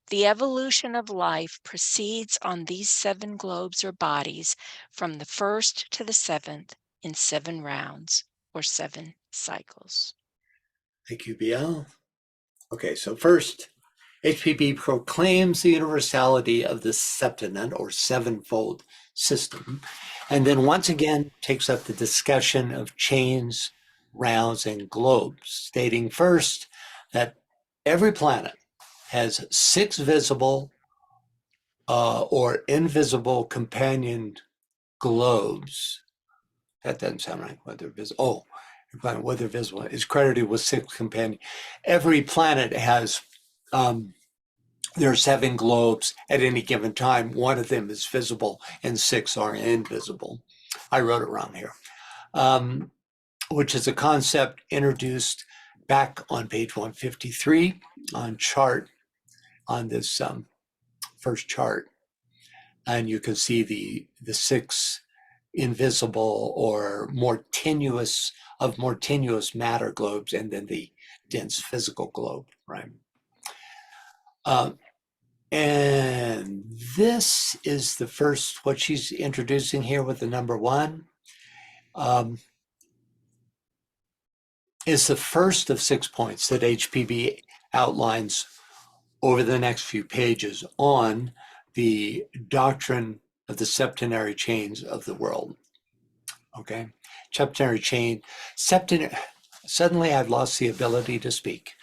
The evolution of life proceeds on these 7 globes or bodies from the first to the 7th in 7 rounds or 7 cycles. Thank you, BL. Okay, so first, HPB proclaims the universality of the septenant or sevenfold system, and then once again takes up the discussion of chains, rounds, and globes, stating first that every planet has 6 visible or invisible companion globes. That doesn't sound right. Whether visible, whether visible is credited with 6 companion. Every planet has there are 7 globes at any given time. One of them is visible and 6 are invisible. I wrote it wrong here, which is a concept introduced back on page 153 on this first chart. And you can see the 6 invisible or more tenuous matter globes, and then the dense physical globe, right? And this is the first, what she's introducing here with the number 1, is the first of 6 points that HPB outlines over the next few pages on the doctrine of the septenary chains of the world. Okay, septenary chain, suddenly I've lost the ability to speak.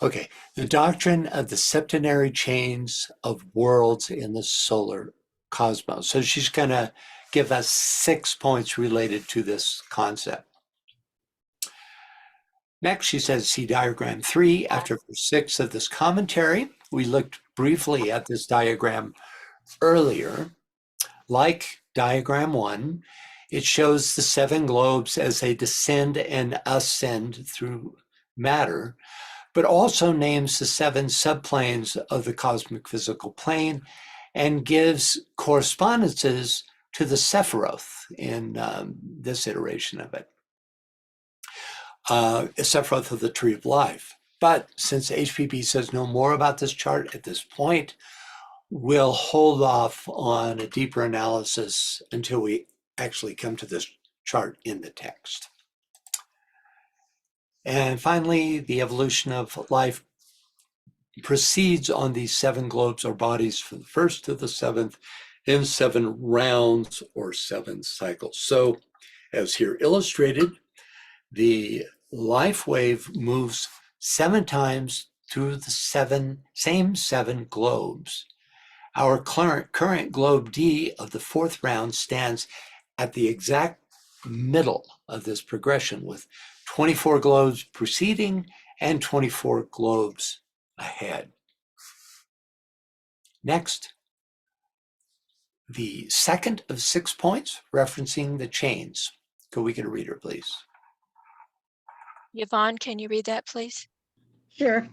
Okay, the doctrine of the septenary chains of worlds in the solar cosmos. So she's going to give us 6 points related to this concept. Next, she says, see diagram 3 after verse 6 of this commentary. We looked briefly at this diagram earlier. Like diagram 1, it shows the 7 globes as they descend and ascend through matter, but also names the 7 subplanes of the cosmic physical plane and gives correspondences to the Sephiroth in this iteration of it. Sephiroth of the Tree of Life. But since HPB says no more about this chart at this point, we'll hold off on a deeper analysis until we actually come to this chart in the text. And finally, the evolution of life proceeds on these 7 globes or bodies from the first to the 7th in 7 rounds or 7 cycles. So as here illustrated, the life wave moves 7 times through the same 7 globes. Our current globe D of the 4th round stands at the exact middle of this progression with 24 globes preceding and 24 globes ahead. Next, the second of 6 points referencing the chains. Could we get a reader, please? Yvonne, can you read that, please? Sure.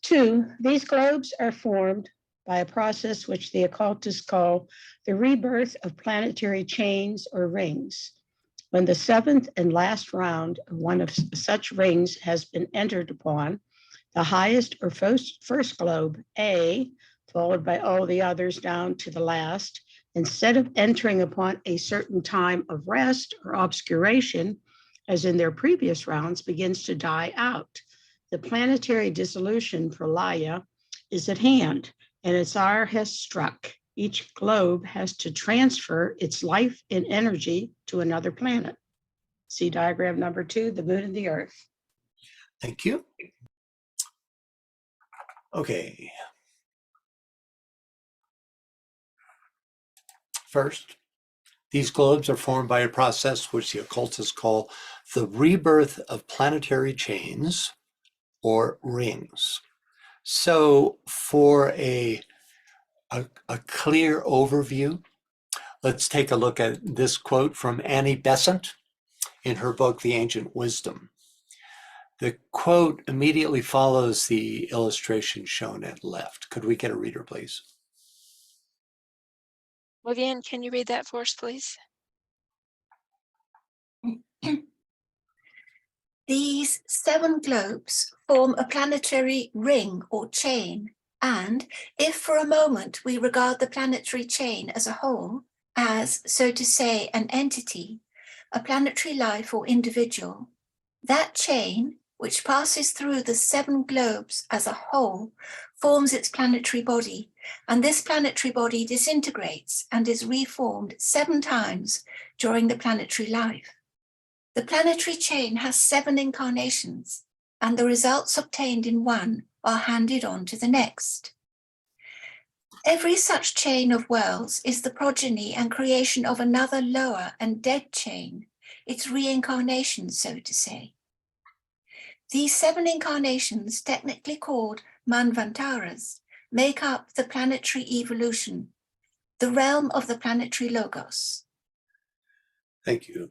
2, these globes are formed by a process which the occultists call the rebirth of planetary chains or rings. When the 7th and last round of one of such rings has been entered upon, the highest or first globe, A, followed by all the others down to the last, instead of entering upon a certain time of rest or obscuration, as in their previous rounds, begins to die out. The planetary dissolution for Laya is at hand, and its hour has struck. Each globe has to transfer its life and energy to another planet. See diagram number 2, the moon and the earth. Thank you. Okay. First, these globes are formed by a process which the occultists call the rebirth of planetary chains or rings. So for a clear overview, let's take a look at this quote from Annie Besant in her book, The Ancient Wisdom. The quote immediately follows the illustration shown at left. Could we get a reader, please? Vivian, can you read that for us, please? These 7 globes form a planetary ring or chain, and if for a moment we regard the planetary chain as a whole, as, so to say, an entity, a planetary life or individual, that chain, which passes through the 7 globes as a whole, forms its planetary body, and this planetary body disintegrates and is reformed 7 times during the planetary life. The planetary chain has 7 incarnations, and the results obtained in one are handed on to the next. Every such chain of worlds is the progeny and creation of another lower and dead chain, its reincarnation, so to say. These 7 incarnations, technically called Manvantaras, make up the planetary evolution, the realm of the planetary logos. Thank you.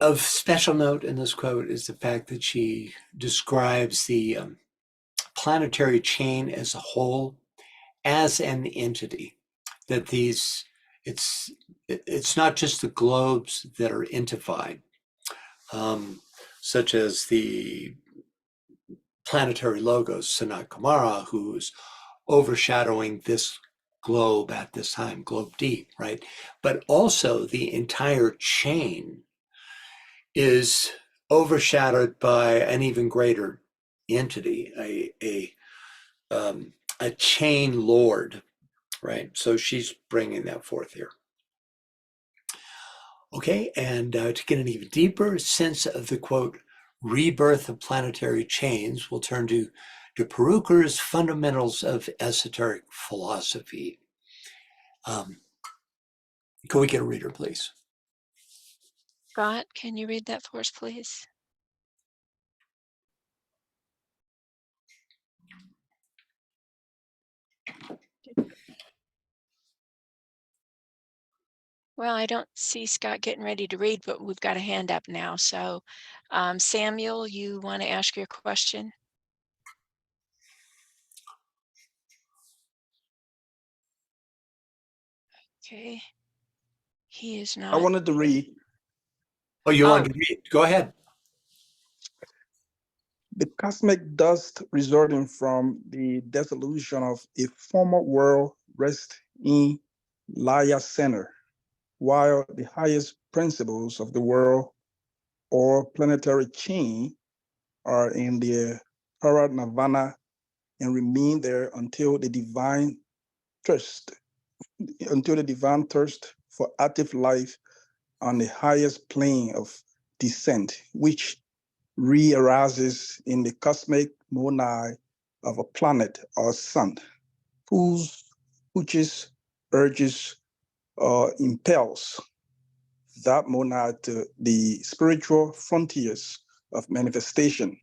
Of special note in this quote is the fact that she describes the planetary chain as a whole as an entity. That it's not just the globes that are entified, such as the planetary logos, Sanat Kumara, who's overshadowing this globe at this time, globe D, right? But also the entire chain is overshadowed by an even greater entity, a chain lord, right? So she's bringing that forth here. Okay, and to get an even deeper sense of the quote, rebirth of planetary chains, we'll turn to De Perucker's Fundamentals of Esoteric Philosophy. Can we get a reader, please? Scott, can you read that for us, please? Well, I don't see Scott getting ready to read, but we've got a hand up now. So Samuel, you want to ask your question? Okay. He is I not. wanted to read. Oh, you want to read? Go ahead. The cosmic dust resulting from the dissolution of a former world rests in Laya Center, while the highest principles of the world or planetary chain are in the Paranirvana and remain there until the divine thirst for active life on the highest plane of descent, which re-arises in the cosmic monad of a planet or sun, whose urges impels that monad to the spiritual frontiers of manifestation.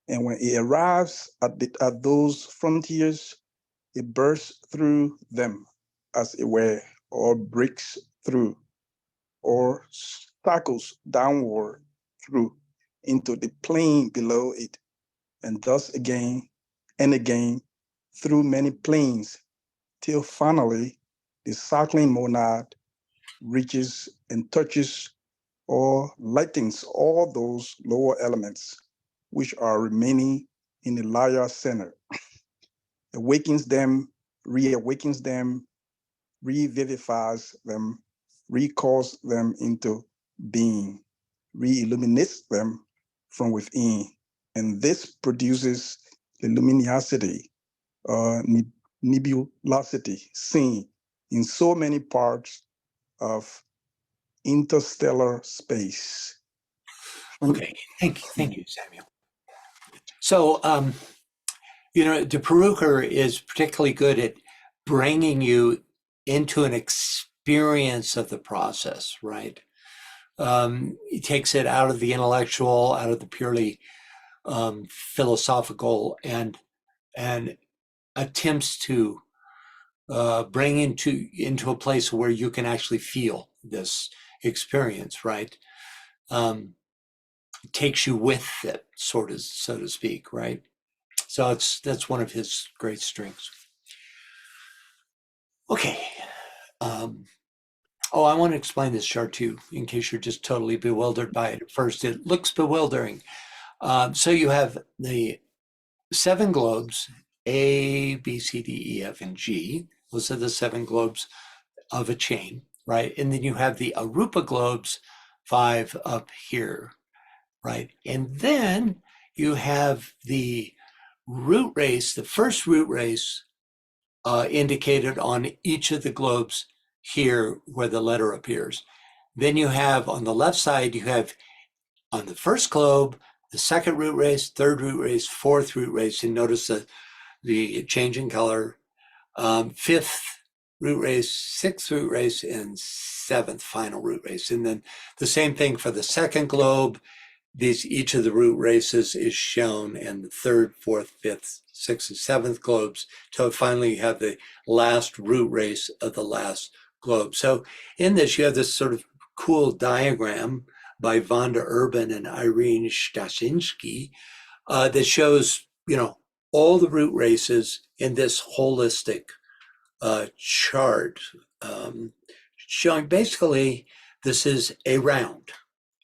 And when it arrives at those frontiers, it bursts through them, as it were, or breaks through, or circles downward through into the plane below it, and thus again and again through many planes, till finally the circling monad reaches and touches or lightens all those lower elements which are remaining in the Laya center, awakens them, reawakens them, revivifies them, recalls them into being, re-illuminates them from within. And this produces the luminosity, nebulosity seen in so many parts of interstellar space. Okay, thank you, Samuel. So, De Perucker is particularly good at bringing you into an experience of the process, right? He takes it out of the intellectual, out of the purely philosophical, and attempts to bring into a place where you can actually feel this experience, right? It takes you with it, so to speak, right? So that's one of his great strengths. Okay. I want to explain this chart too, in case you're just totally bewildered by it at first. It looks bewildering. So you have the 7 globes, A, B, C, D, E, F, and G. Those are the 7 globes of a chain, right? And then you have the Arupa globes, 5 up here, right? And then you have the root race, the first root race indicated on each of the globes here where the letter appears. Then you have on the left side, you have on the first globe, the second root race, third root race, fourth root race, and notice the change in color, fifth root race, sixth root race, and seventh final root race. And then the same thing for the second globe. Each of the root races is shown in the third, fourth, fifth, sixth, and seventh globes, till finally you have the last root race of the last globe. So in this, you have this sort of cool diagram by Vonda Urban and Irene Stasinski that shows, all the root races in this holistic chart, showing basically this is a round,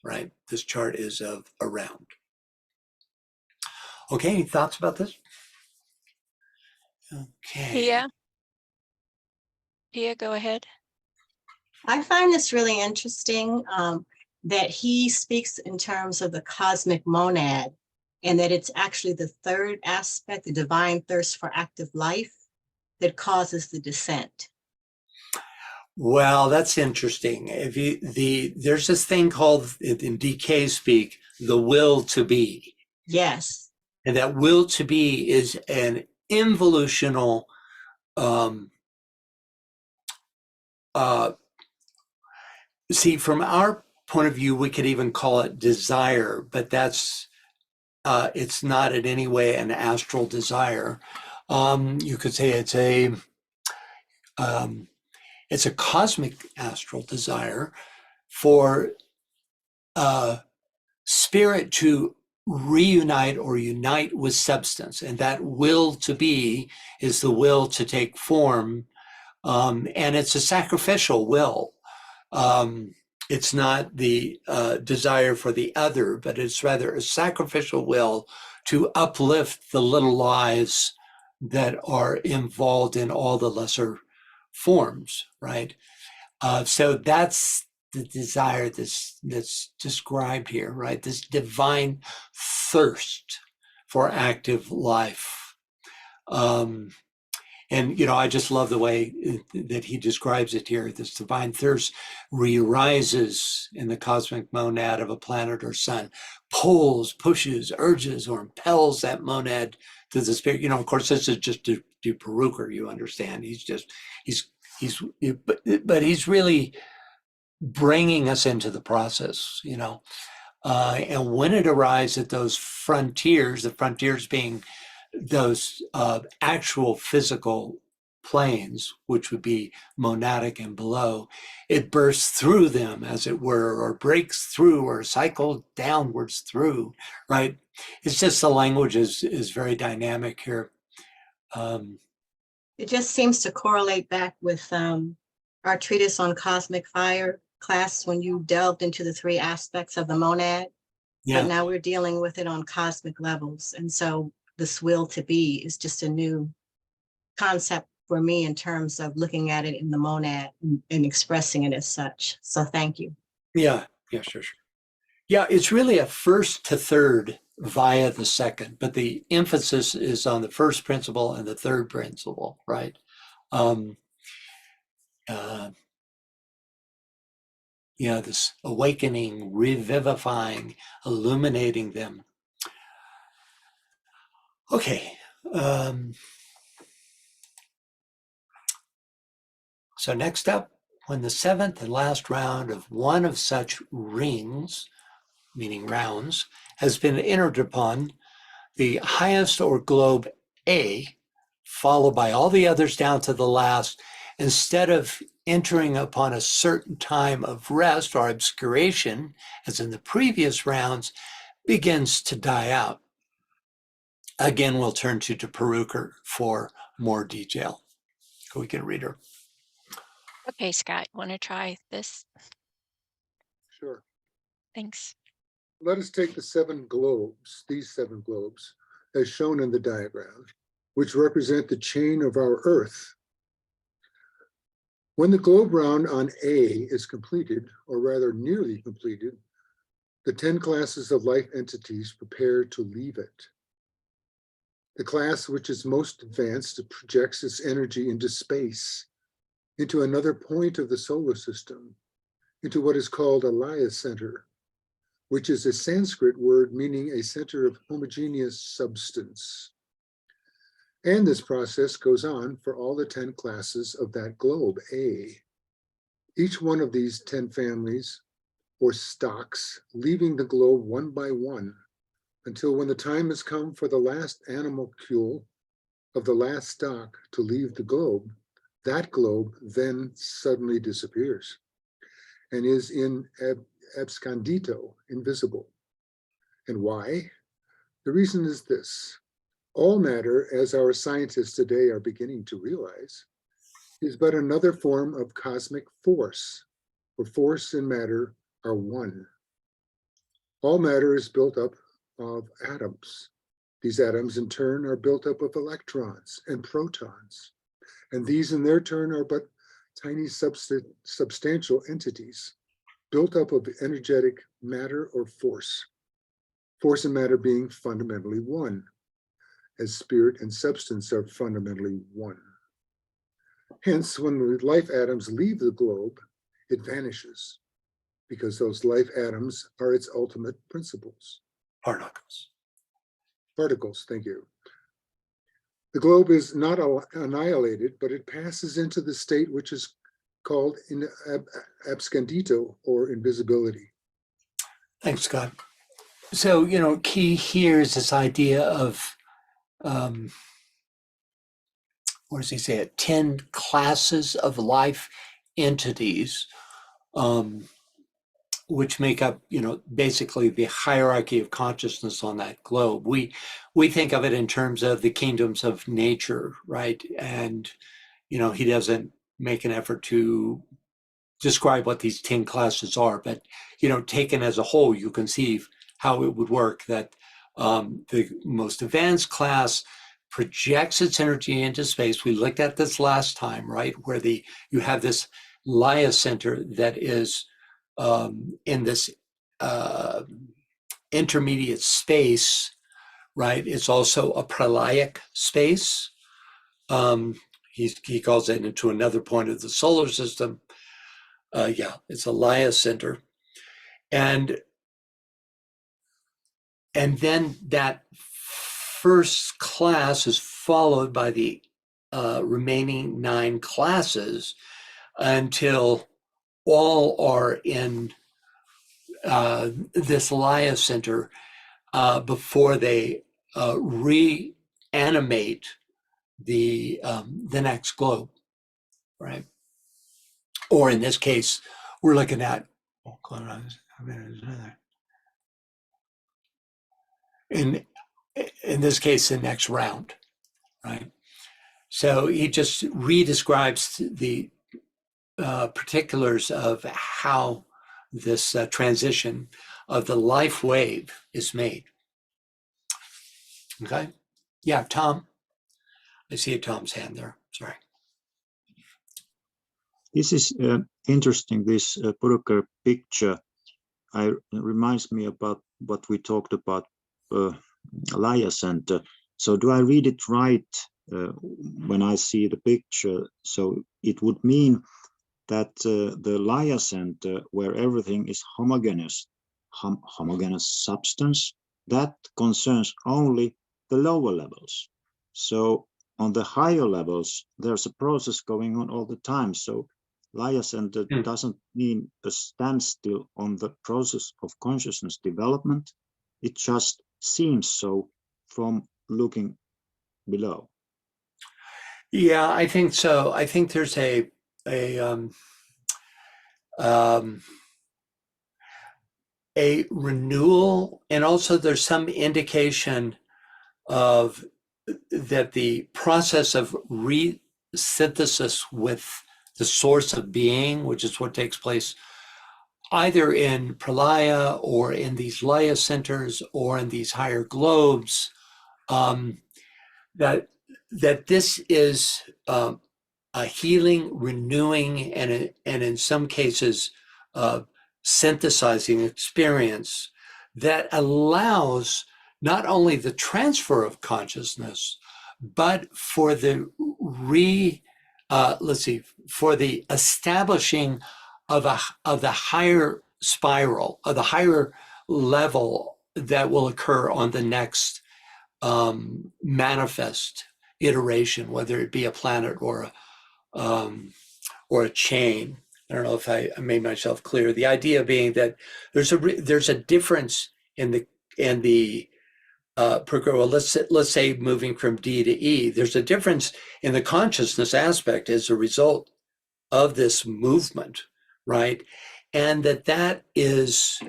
right? This chart is of a round. Okay, any thoughts about this? Okay. Yeah. Pia, go ahead. I find this really interesting that he speaks in terms of the cosmic monad, and that it's actually the third aspect, the divine thirst for active life, that causes the descent. Well, that's interesting. There's this thing called, in DK speak, the will to be. Yes. And that will to be is an involutional see, from our point of view, we could even call it desire, but that's it's not in any way an astral desire. You could say it's a cosmic astral desire for spirit to reunite or unite with substance, and that will to be is the will to take form, and it's a sacrificial will. It's not the desire for the other, but it's rather a sacrificial will to uplift the little lives that are involved in all the lesser forms, right? So that's the desire that's described here, right? This divine thirst for active life. And, I just love the way that he describes it here. This divine thirst re-arises in the cosmic monad of a planet or sun, pulls, pushes, urges, or impels that monad to the spirit. Of course, this is just to Peruker, you understand. But he's really bringing us into the process, and when it arrives at those frontiers, the frontiers being those actual physical planes, which would be monadic and below, it bursts through them, as it were, or breaks through, or cycles downwards through, right? It's just the language is very dynamic here. It just seems to correlate back with our treatise on cosmic fire class, when you delved into the three aspects of the monad. Yeah. But now we're dealing with it on cosmic levels. And so this will to be is just a new concept for me in terms of looking at it in the monad and expressing it as such. So thank you. Yeah, sure. Yeah, it's really a first to third via the second, but the emphasis is on the first principle and the third principle, right? This awakening, revivifying, illuminating them. Okay. So next up, when the seventh and last round of one of such rings, meaning rounds, has been entered upon, the highest or globe A, followed by all the others down to the last, instead of entering upon a certain time of rest or obscuration, as in the previous rounds, begins to die out. Again, we'll turn to Peruker for more detail. We can read her. Okay, Scott, want to try this? Sure. Thanks. Let us take the seven globes, these seven globes, as shown in the diagram, which represent the chain of our Earth. When the globe round on A is completed, or rather nearly completed, the 10 classes of life entities prepare to leave it. The class which is most advanced projects its energy into space, into another point of the solar system, into what is called a Laya center, which is a Sanskrit word meaning a center of homogeneous substance. And this process goes on for all the 10 classes of that globe, A. Each one of these 10 families or stocks leaving the globe one by one, until when the time has come for the last animalcule of the last stock to leave the globe, that globe then suddenly disappears and is in abscondito, invisible. And why? The reason is this: all matter, as our scientists today are beginning to realize, is but another form of cosmic force, for force and matter are one. All matter is built up of atoms. These atoms in turn are built up of electrons and protons, and these in their turn are but tiny substantial entities built up of energetic matter or force. Force and matter being fundamentally one, as spirit and substance are fundamentally one. Hence, when the life atoms leave the globe, it vanishes, because those life atoms are its ultimate principles. Particles. Particles, thank you. The globe is not annihilated, but it passes into the state which is called abscondito, or invisibility. Thanks, Scott. So, key here is this idea of, what does he say, 10 classes of life entities, which make up, basically the hierarchy of consciousness on that globe. We think of it in terms of the kingdoms of nature, right? And, he doesn't make an effort to describe what these 10 classes are, but, taken as a whole, you can see how it would work that the most advanced class projects its energy into space. We looked at this last time, right? Where you have this Laya center that is in this intermediate space, right? It's also a pralaic space. He calls it into another point of the solar system. It's a Laya center. And then that first class is followed by the remaining 9 classes until all are in this Laya center before they reanimate the next globe, right? Or in this case, we're looking at in this case, the next round, right? So he just redescribes the particulars of how this transition of the life wave is made. Okay? Yeah, Tom. I see Tom's hand there. Sorry. This is interesting, this Purucker picture. Reminds me about what we talked about Laya Center. So do I read it right when I see the picture? So it would mean that the Laya Center, where everything is homogeneous substance, that concerns only the lower levels. So on the higher levels, there's a process going on all the time. So Laya Center doesn't mean a standstill on the process of consciousness development. It just seems so from looking below. Yeah, I think so. I think there's a renewal, and also there's some indication of that the process of resynthesis with the source of being, which is what takes place either in Pralaya or in these Laya centers or in these higher globes, that this is a healing, renewing, and in some cases synthesizing experience that allows not only the transfer of consciousness, but for the for the establishing of the higher spiral, of the higher level that will occur on the next manifest iteration, whether it be a planet or a chain. I don't know if I made myself clear. The idea being that there's a difference in the well, let's say moving from D to E. There's a difference in the consciousness aspect as a result of this movement, right? And that is,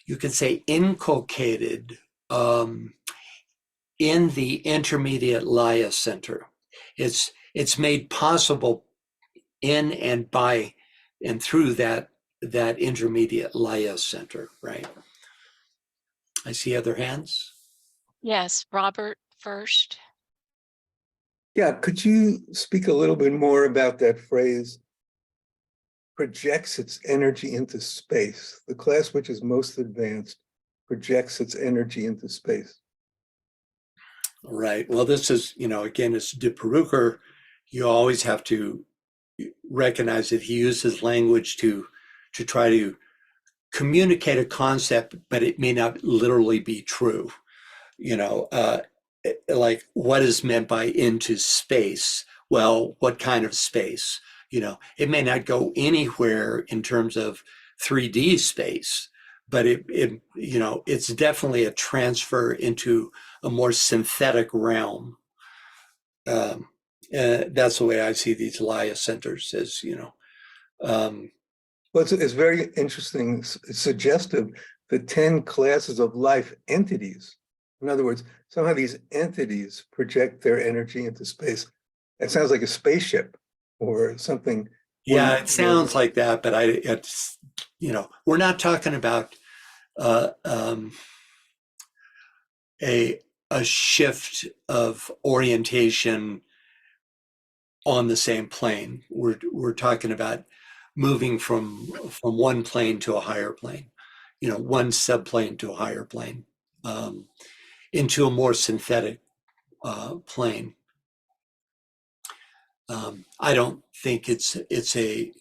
you could say, inculcated in the intermediate Laya center. It's made possible in and by and through that intermediate Laya center, right? I see other hands. Yes, Robert first. Yeah, could you speak a little bit more about that phrase, projects its energy into space. The class which is most advanced projects its energy into space. Right. Well, this is, again, it's de Perucker. You always have to recognize that he uses language to try to communicate a concept, but it may not literally be true. Like what is meant by into space? Well, what kind of space? It may not go anywhere in terms of 3D space, but it's definitely a transfer into a more synthetic realm. That's the way I see these Laya centers, as Well, it's very interesting. It's suggestive, the 10 classes of life entities. In other words, somehow these entities project their energy into space. It sounds like a spaceship or something. Yeah, it sounds like that, but we're not talking about a shift of orientation on the same plane. We're talking about moving from one plane to a higher plane, one subplane to a higher plane, into a more synthetic plane. I don't think it's a,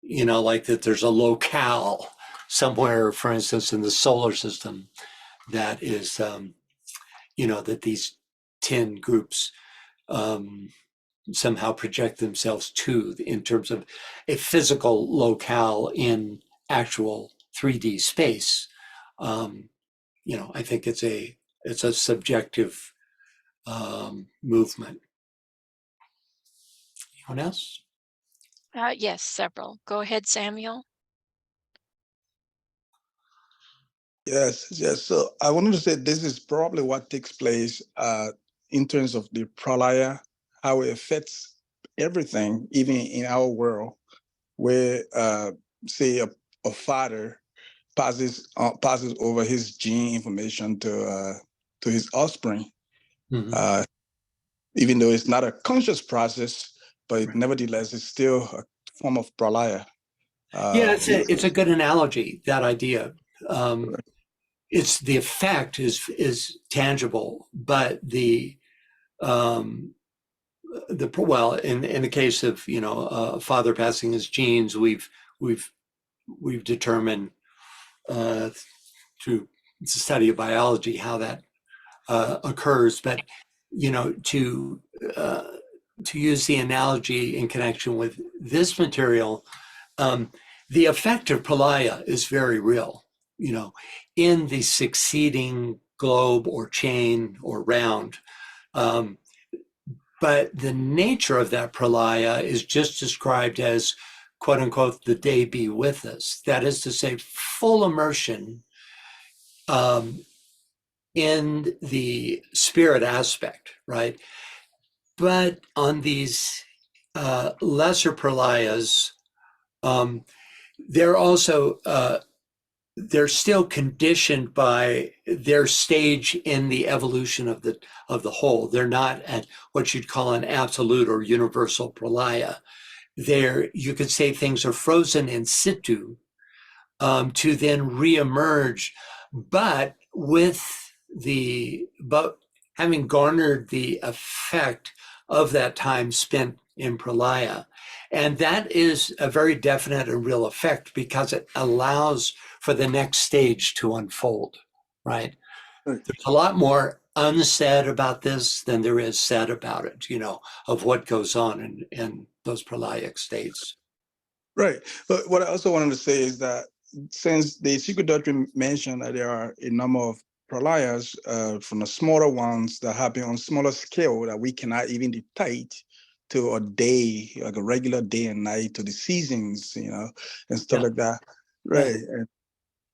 like that there's a locale somewhere, for instance, in the solar system that is, that these 10 groups somehow project themselves to, in terms of a physical locale in actual 3D space. I think it's a subjective movement. Anyone else? Yes, several. Go ahead, Samuel. Yes, yes. So I wanted to say this is probably what takes place in terms of the pralaya, how it affects everything, even in our world, where say a father passes over his gene information to his offspring, Mm-hmm. even though it's not a conscious process, but nevertheless it's still a form of pralaya. Yeah, it's a good analogy, that idea. It's the effect is tangible, but well, in the case of father passing his genes, we've determined through the study of biology how that occurs. But to use the analogy in connection with this material, the effect of pralaya is very real. In the succeeding globe or chain or round. But the nature of that pralaya is just described as, quote unquote, the day be with us. That is to say, full immersion in the spirit aspect, right? But on these lesser pralayas, they're also they're still conditioned by their stage in the evolution of the whole. They're not at what you'd call an absolute or universal pralaya. You could say things are frozen in situ to then reemerge, but having garnered the effect of that time spent in pralaya. And that is a very definite and real effect because it allows for the next stage to unfold, right? There's a lot more unsaid about this than there is said about it, of what goes on in those pralaic states. Right. But what I also wanted to say is that since the secret doctrine mentioned that there are a number of pralayas from the smaller ones that happen on smaller scale that we cannot even dictate to a day, like a regular day and night, to the seasons, and stuff like that. Right. And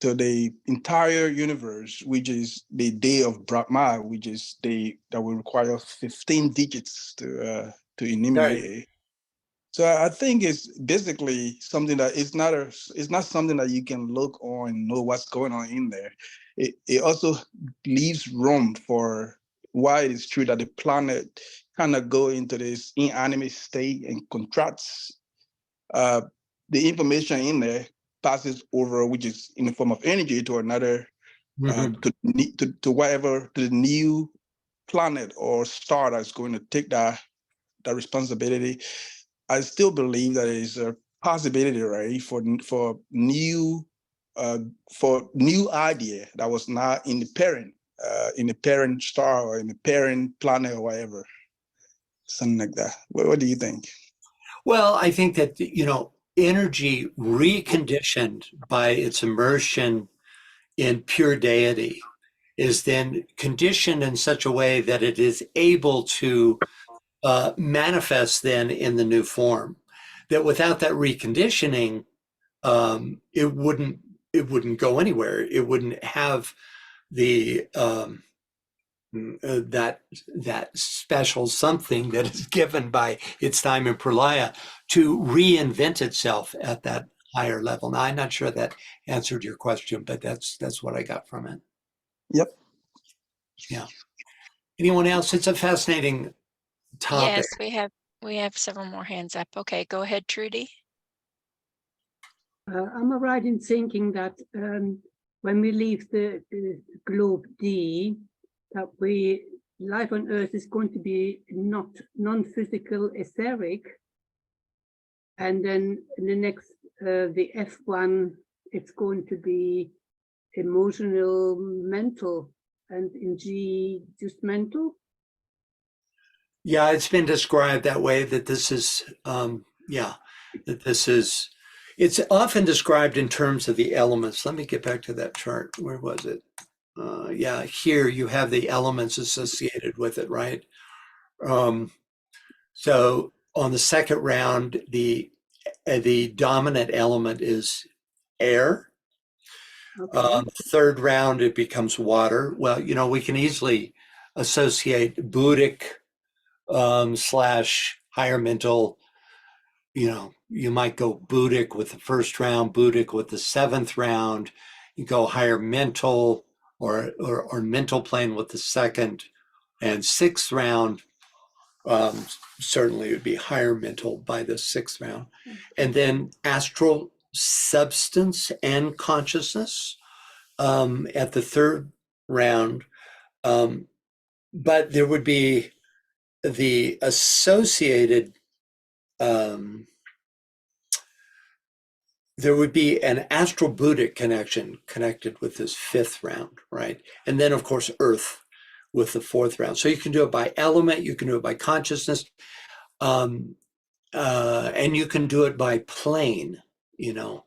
to the entire universe, which is the day of Brahma, which is that will require 15 digits to enumerate. Right. So I think it's basically something that it's not something that you can look on and know what's going on in there. It also leaves room for why it is true that the planet kind of go into this inanimate state and contracts the information in there passes over, which is in the form of energy, to another, to whatever, to the new planet or star that's going to take that responsibility. I still believe that it is a possibility, right, for new idea that was not in the parent star or in the parent planet or whatever, something like that. What do you think? Well, I think that, energy reconditioned by its immersion in pure deity is then conditioned in such a way that it is able to manifest then in the new form. That without that reconditioning, it wouldn't go anywhere. It wouldn't have the that special something that is given by its time in pralaya to reinvent itself at that higher level. Now, I'm not sure that answered your question, but that's what I got from it. Yep. Yeah. Anyone else? It's a fascinating topic. Yes, we have several more hands up. Okay, go ahead, Trudy. Am I right in thinking that when we leave the globe D, that life on Earth is going to be not non-physical, etheric, and then in the next, the F1, it's going to be emotional, mental, and in G, just mental? Yeah, it's been described that way, that this is, it's often described in terms of the elements. Let me get back to that chart. Where was it? Here you have the elements associated with it, right? So on the second round, the dominant element is air. Okay. Third round, it becomes water. Well, we can easily associate Buddhic / higher mental. You might go Buddhic with the first round, Buddhic with the seventh round. You go higher mental or mental plane with the second and sixth round. Certainly it would be higher mental by the sixth round. And then astral substance and consciousness at the third round. But there would be the associated, there would be an astral Buddhic connection connected with this fifth round, right? And then, of course, Earth with the fourth round. So you can do it by element, you can do it by consciousness, and you can do it by plane, and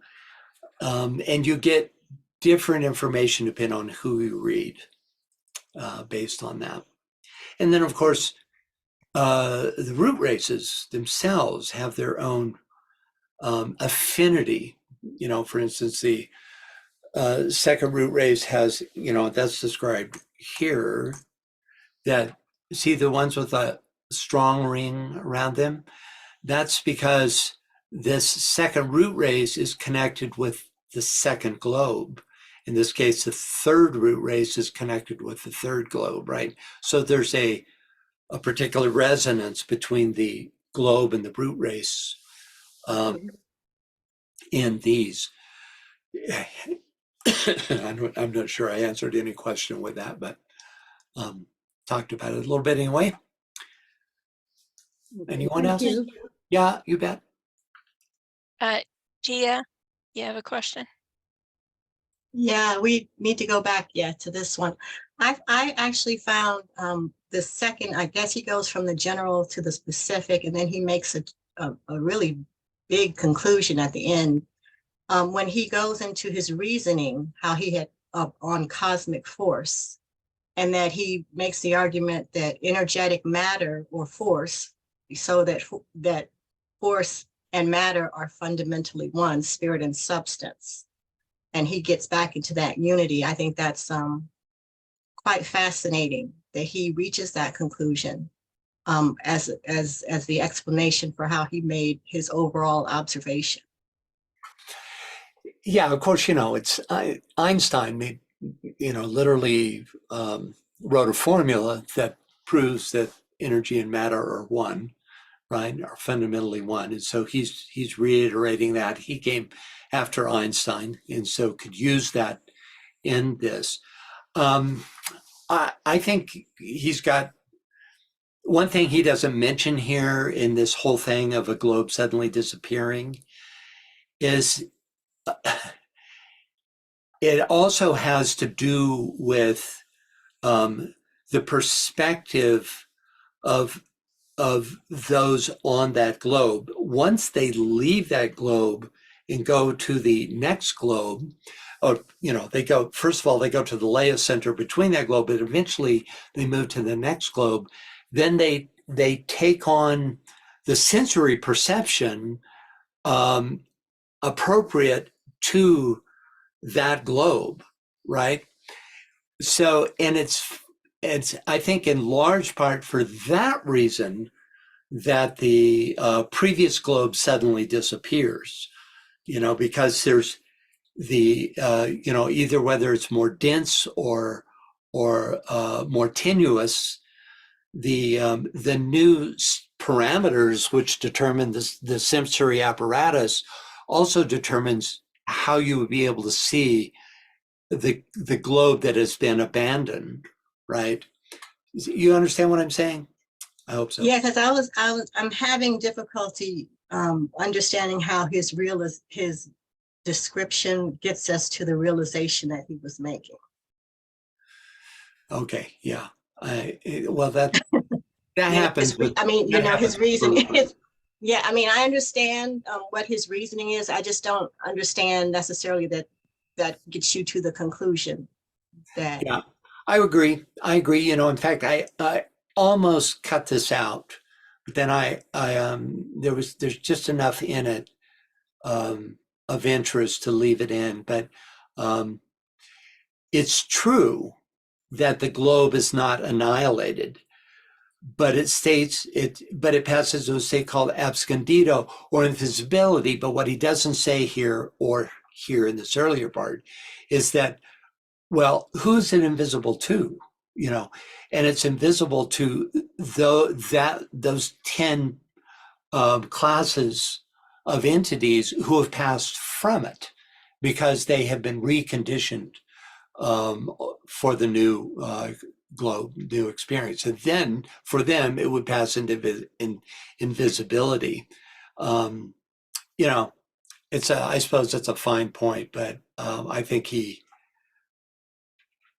you get different information depending on who you read based on that. And then, of course, the root races themselves have their own affinity. For instance, the second root race has, that's described here, that see the ones with a strong ring around them? That's because this second root race is connected with the second globe. In this case, the third root race is connected with the third globe, right? So there's a particular resonance between the globe and the root race in these. I'm not sure I answered any question with that, but talked about it a little bit anyway. Anyone else? You. Yeah, you bet. Gia, you have a question? Yeah, we need to go back, to this one. I actually found the second, I guess he goes from the general to the specific, and then he makes a really big conclusion at the end. When he goes into his reasoning, how he had on cosmic force, and that he makes the argument that energetic matter or force, so that force and matter are fundamentally one, spirit and substance. And he gets back into that unity. I think that's quite fascinating that he reaches that conclusion as the explanation for how he made his overall observation. Yeah, of course, it's Einstein made, literally wrote a formula that proves that energy and matter are one. right, are fundamentally one. And so he's reiterating that. He came after Einstein, and so could use that in this. I think he's got one thing he doesn't mention here in this whole thing of a globe suddenly disappearing is it also has to do with the perspective of those on that globe. Once they leave that globe and go to the next globe, or they go, first of all, they go to the Leia center between that globe, but eventually they move to the next globe. Then they take on the sensory perception appropriate to that globe, right? So, and it's I think in large part for that reason that the previous globe suddenly disappears, because there's the either whether it's more dense or more tenuous, the new parameters which determine the sensory apparatus also determines how you would be able to see the globe that has been abandoned, right? You understand what I'm saying? I hope so. Yeah, because I'm having difficulty understanding how his description gets us to the realization that he was making. Okay, yeah. Well, that happens. His reasoning is, yeah, I understand what his reasoning is. I just don't understand necessarily that gets you to the conclusion that. Yeah, I agree. In fact, I almost cut this out, but then there's just enough in it of interest to leave it in. But it's true that the globe is not annihilated, but it passes to a state called abscondido or invisibility. But what he doesn't say here, or here in this earlier part, is that, well, who's it invisible to? And it's invisible to those 10 classes of entities who have passed from it because they have been reconditioned for the new globe, new experience. And then for them, it would pass into invisibility. I suppose it's a fine point, but I think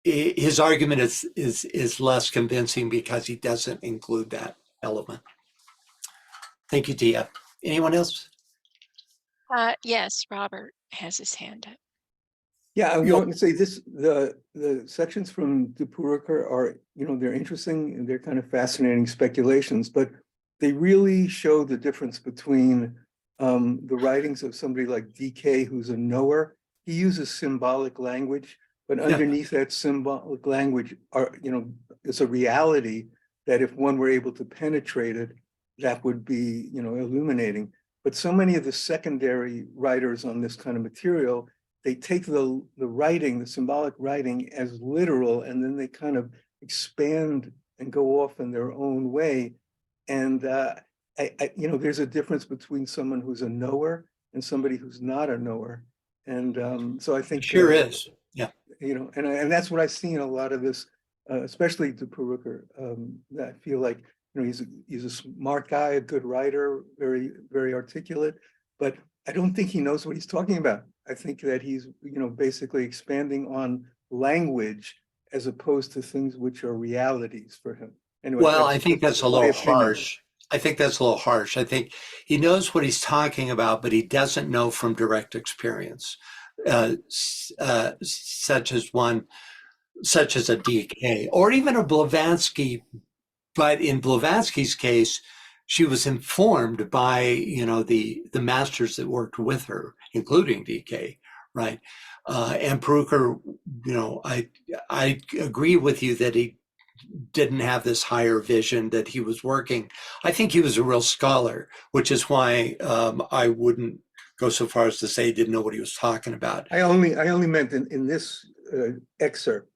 his argument is less convincing because he doesn't include that element. Thank you, Dia. Anyone else? Yes, Robert has his hand up. Yeah, I want to say this: the sections from Dupuraker are, they're interesting and they're kind of fascinating speculations, but they really show the difference between the writings of somebody like DK, who's a knower. He uses symbolic language, but underneath that symbolic language is a reality that if one were able to penetrate it, that would be, illuminating. But so many of the secondary writers on this kind of material, they take the writing, the symbolic writing, as literal, and then they kind of expand and go off in their own way. And there's a difference between someone who's a knower and somebody who's not a knower. And so I think sure is, yeah. And that's what I see in a lot of this, especially Dupuraker. I feel like he's a smart guy, a good writer, very, very articulate, but I don't think he knows what he's talking about. I think that he's, basically expanding on language as opposed to things which are realities for him. Anyway, well, I think that's a little harsh. I think he knows what he's talking about, but he doesn't know from direct experience, such as a DK or even a Blavatsky. But in Blavatsky's case, she was informed by, the masters that worked with her, including DK, right? And Brucker, I agree with you that he didn't have this higher vision, that he was working. I think he was a real scholar, which is why I wouldn't go so far as to say he didn't know what he was talking about. I only meant in this excerpt,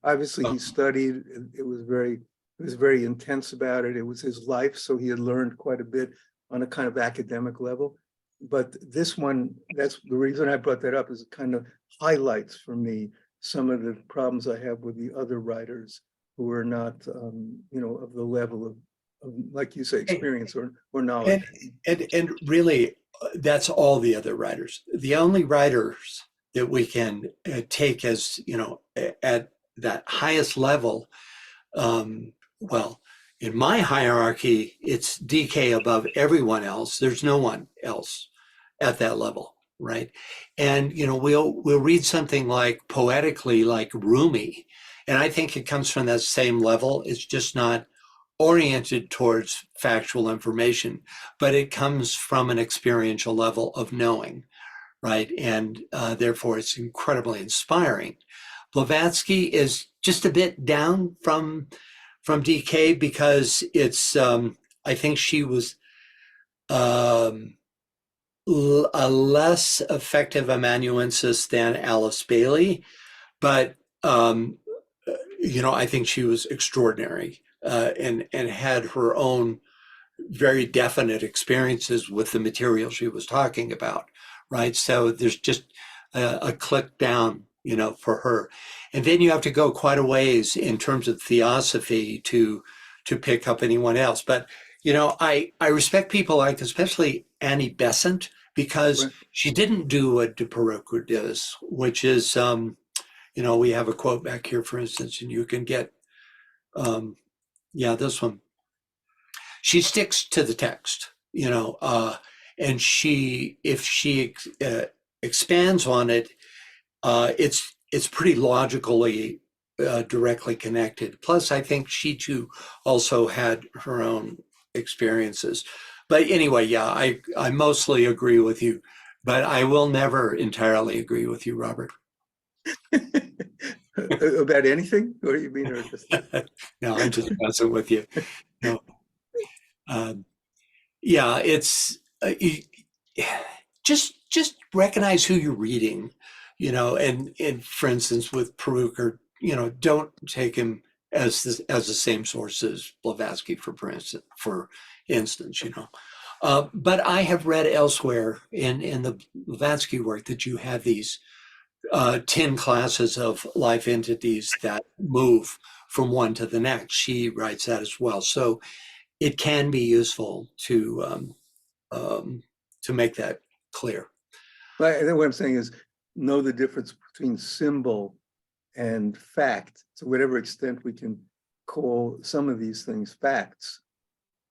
obviously he studied, it was very He was very intense about it. It was his life, so he had learned quite a bit on a kind of academic level. But this one, that's the reason I brought that up, is it kind of highlights for me some of the problems I have with the other writers who are not, of the level of, like you say, experience or knowledge. And really, that's all the other writers. The only writers that we can take as, at that highest level, well, in my hierarchy, it's DK above everyone else. There's no one else at that level, right? And we'll read something like poetically, like Rumi, and I think it comes from that same level. It's just not oriented towards factual information, but it comes from an experiential level of knowing, right? And therefore, it's incredibly inspiring. Blavatsky is just a bit down from DK because it's I think she was a less effective amanuensis than Alice Bailey, but I think she was extraordinary and had her own very definite experiences with the material she was talking about, right? So there's just a click down, for her. And then you have to go quite a ways in terms of theosophy to pick up anyone else. But, I respect people like, especially Annie Besant, because she didn't do what de Perucker does, which is, we have a quote back here, for instance, and you can get, this one. She sticks to the text, and if she expands on it, it's pretty logically directly connected. Plus, I think she too also had her own experiences. But anyway, I mostly agree with you, but I will never entirely agree with you, Robert. About anything? What do you mean? Or just No, I'm just messing with you. No. It's just recognize who you're reading, and for instance, with Perucker, don't take him as the same source as Blavatsky, for instance. But I have read elsewhere in the Blavatsky work that you have these 10 classes of life entities that move from one to the next. She writes that as well. So it can be useful to make that clear. I think what I'm saying is know the difference between symbol and fact. To whatever extent we can call some of these things facts,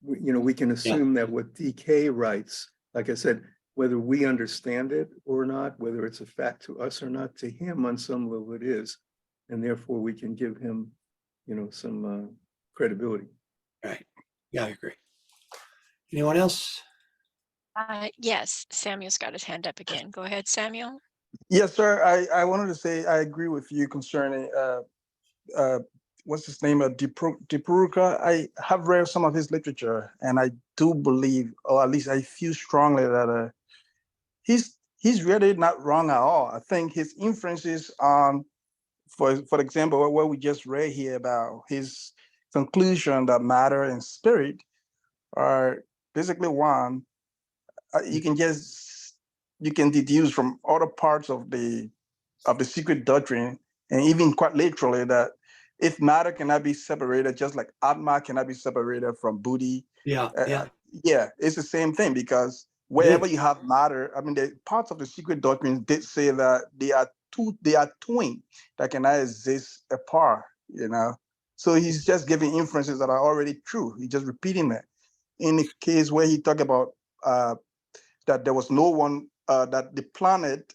we can assume that what DK writes, like I said, whether we understand it or not, whether it's a fact to us or not, to him on some level it is, and therefore we can give him, some credibility. Right. Yeah, I agree. Anyone else? Yes, Samuel's got his hand up again. Go ahead, Samuel. Yes, sir. I wanted to say I agree with you concerning what's his name, de Perucker. I have read some of his literature, and I do believe, or at least I feel strongly that he's really not wrong at all. I think his inferences on, for example, what we just read here about his conclusion that matter and spirit are basically one. You can deduce from other parts of the secret doctrine, and even quite literally, that if matter cannot be separated, just like Atma cannot be separated from Buddhi. It's the same thing, because wherever you have matter, I mean, the parts of the secret doctrine did say that they are twin that cannot exist apart. So he's just giving inferences that are already true. He's just repeating that. In the case where he talked about that there was no one, that the planet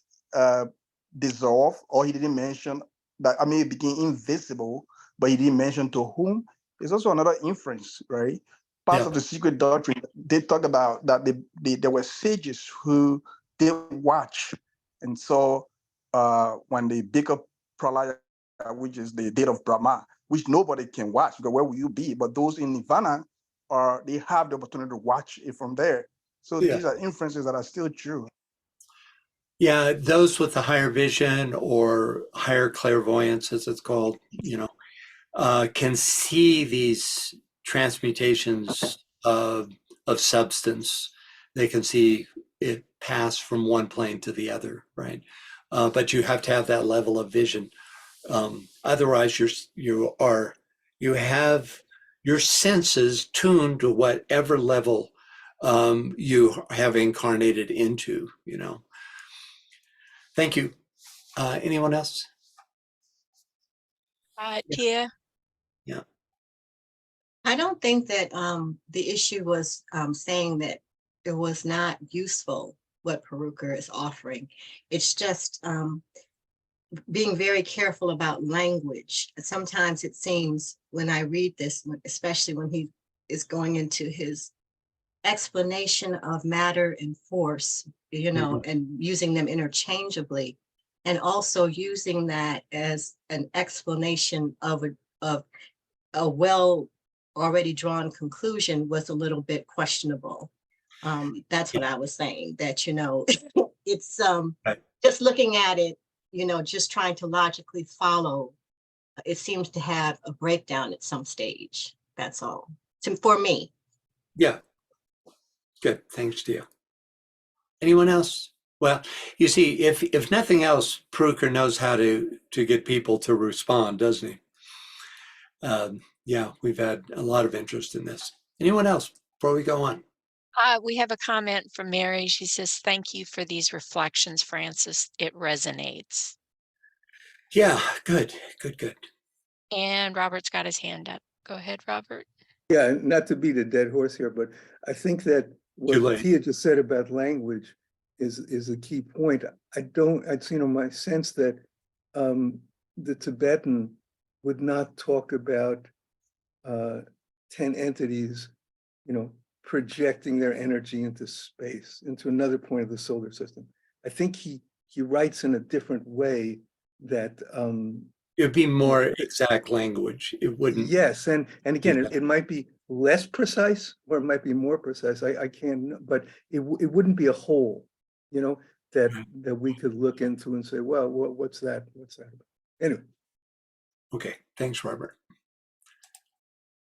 dissolved, or he didn't mention that, it became invisible, but he didn't mention to whom. It's also another inference, right? Parts of the secret doctrine, they talk about that there were sages who did watch. And so when the bigger pralaya, which is the date of Brahma, which nobody can watch, because where will you be? But those in Nirvana, they have the opportunity to watch it from there. So these are inferences that are still true. Yeah, those with the higher vision or higher clairvoyance, as it's called, can see these transmutations of substance. They can see it pass from one plane to the other, right? But you have to have that level of vision. Otherwise, you have your senses tuned to whatever level you have incarnated into. Thank you. Anyone else? Tia? Yeah. I don't think that the issue was saying that it was not useful what Paruka is offering. It's just being very careful about language. Sometimes it seems when I read this, especially when he is going into his explanation of matter and force, and using them interchangeably, and also using that as an explanation of a well already drawn conclusion was a little bit questionable. That's what I was saying, that, it's Right. just looking at it, just trying to logically follow, it seems to have a breakdown at some stage. That's all. For me. Yeah. Good. Thanks, Tia. Anyone else? Well, you see, if nothing else, Pruker knows how to get people to respond, doesn't he? Yeah, we've had a lot of interest in this. Anyone else before we go on? We have a comment from Mary. She says, "Thank you for these reflections, Francis. It resonates." Yeah, good. And Robert's got his hand up. Go ahead, Robert. Yeah, not to beat a dead horse here, but I think that Too what late. Tia just said about language is a key point. My sense that the Tibetan would not talk about 10 entities, projecting their energy into space, into another point of the solar system. I think he writes in a different way that It'd be more exact language. It wouldn't. yes, and again, Yeah. it might be less precise or it might be more precise. I can't, but it wouldn't be a whole, that we could look into and say, well, what's that? What's that about? Anyway. Okay, thanks, Robert.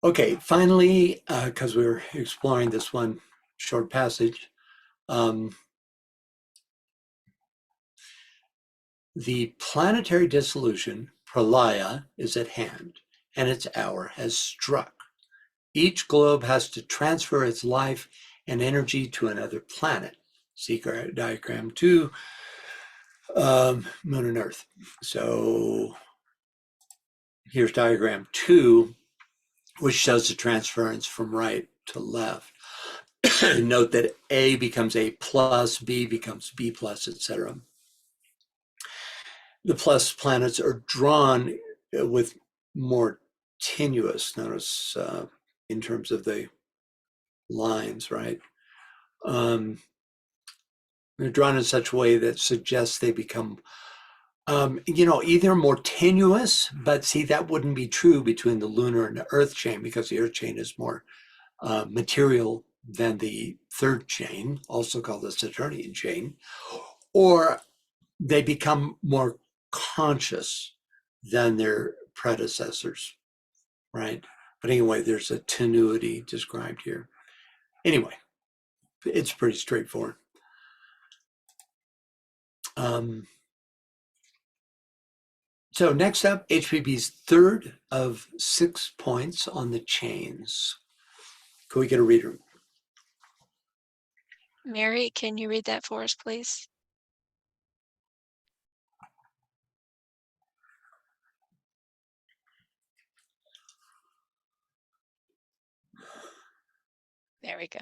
Okay, finally, because we were exploring this one short passage, the planetary dissolution, pralaya, is at hand, and its hour has struck. Each globe has to transfer its life and energy to another planet. See diagram 2, Moon and Earth. So here's diagram 2, which shows the transference from right to left. Note that A becomes A plus, B becomes B plus, etc. The plus planets are drawn with more tenuous, notice in terms of the lines, right? They're drawn in such a way that suggests they become, either more tenuous, but see, that wouldn't be true between the lunar and the Earth chain because the Earth chain is more material than the third chain, also called the Saturnian chain, or they become more conscious than their predecessors, right? But anyway, there's a tenuity described here. Anyway, it's pretty straightforward. So next up, HPB's third of 6 points on the chains. Can we get a reader? Mary, can you read that for us, please? There we go.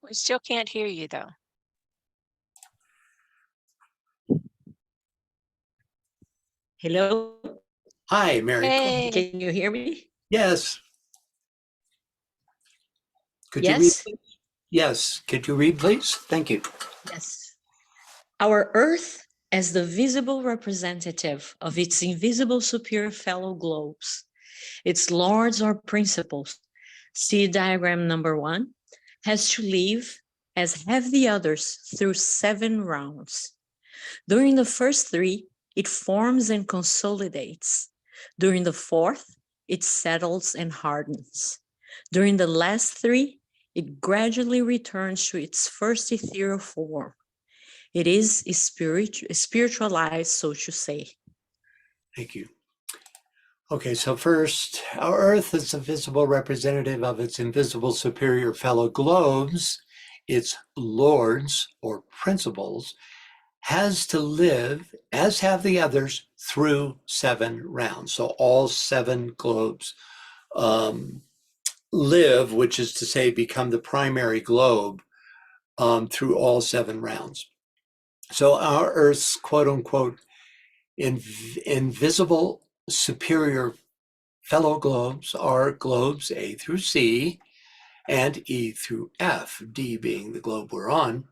We still can't hear you, though. Hello. Hi, Mary. Hey. Can you hear me? Yes. Could Yes. you read, please? Yes. Could you read, please? Thank you. Yes. Our Earth as the visible representative of its invisible superior fellow globes, its lords or principles, see diagram number 1, has to live as have the others through 7 rounds. During the first 3, it forms and consolidates. During the fourth, it settles and hardens. During the last three, it gradually returns to its first ethereal form. It is spiritualized, so to say. Thank you. Okay, so first, our Earth is a visible representative of its invisible superior fellow globes, its lords or principles, has to live, as have the others, through 7 rounds. So all 7 globes live, which is to say become the primary globe through all 7 rounds. So our Earth's quote unquote invisible superior fellow globes are globes A through C and E through F, D being the globe we're on.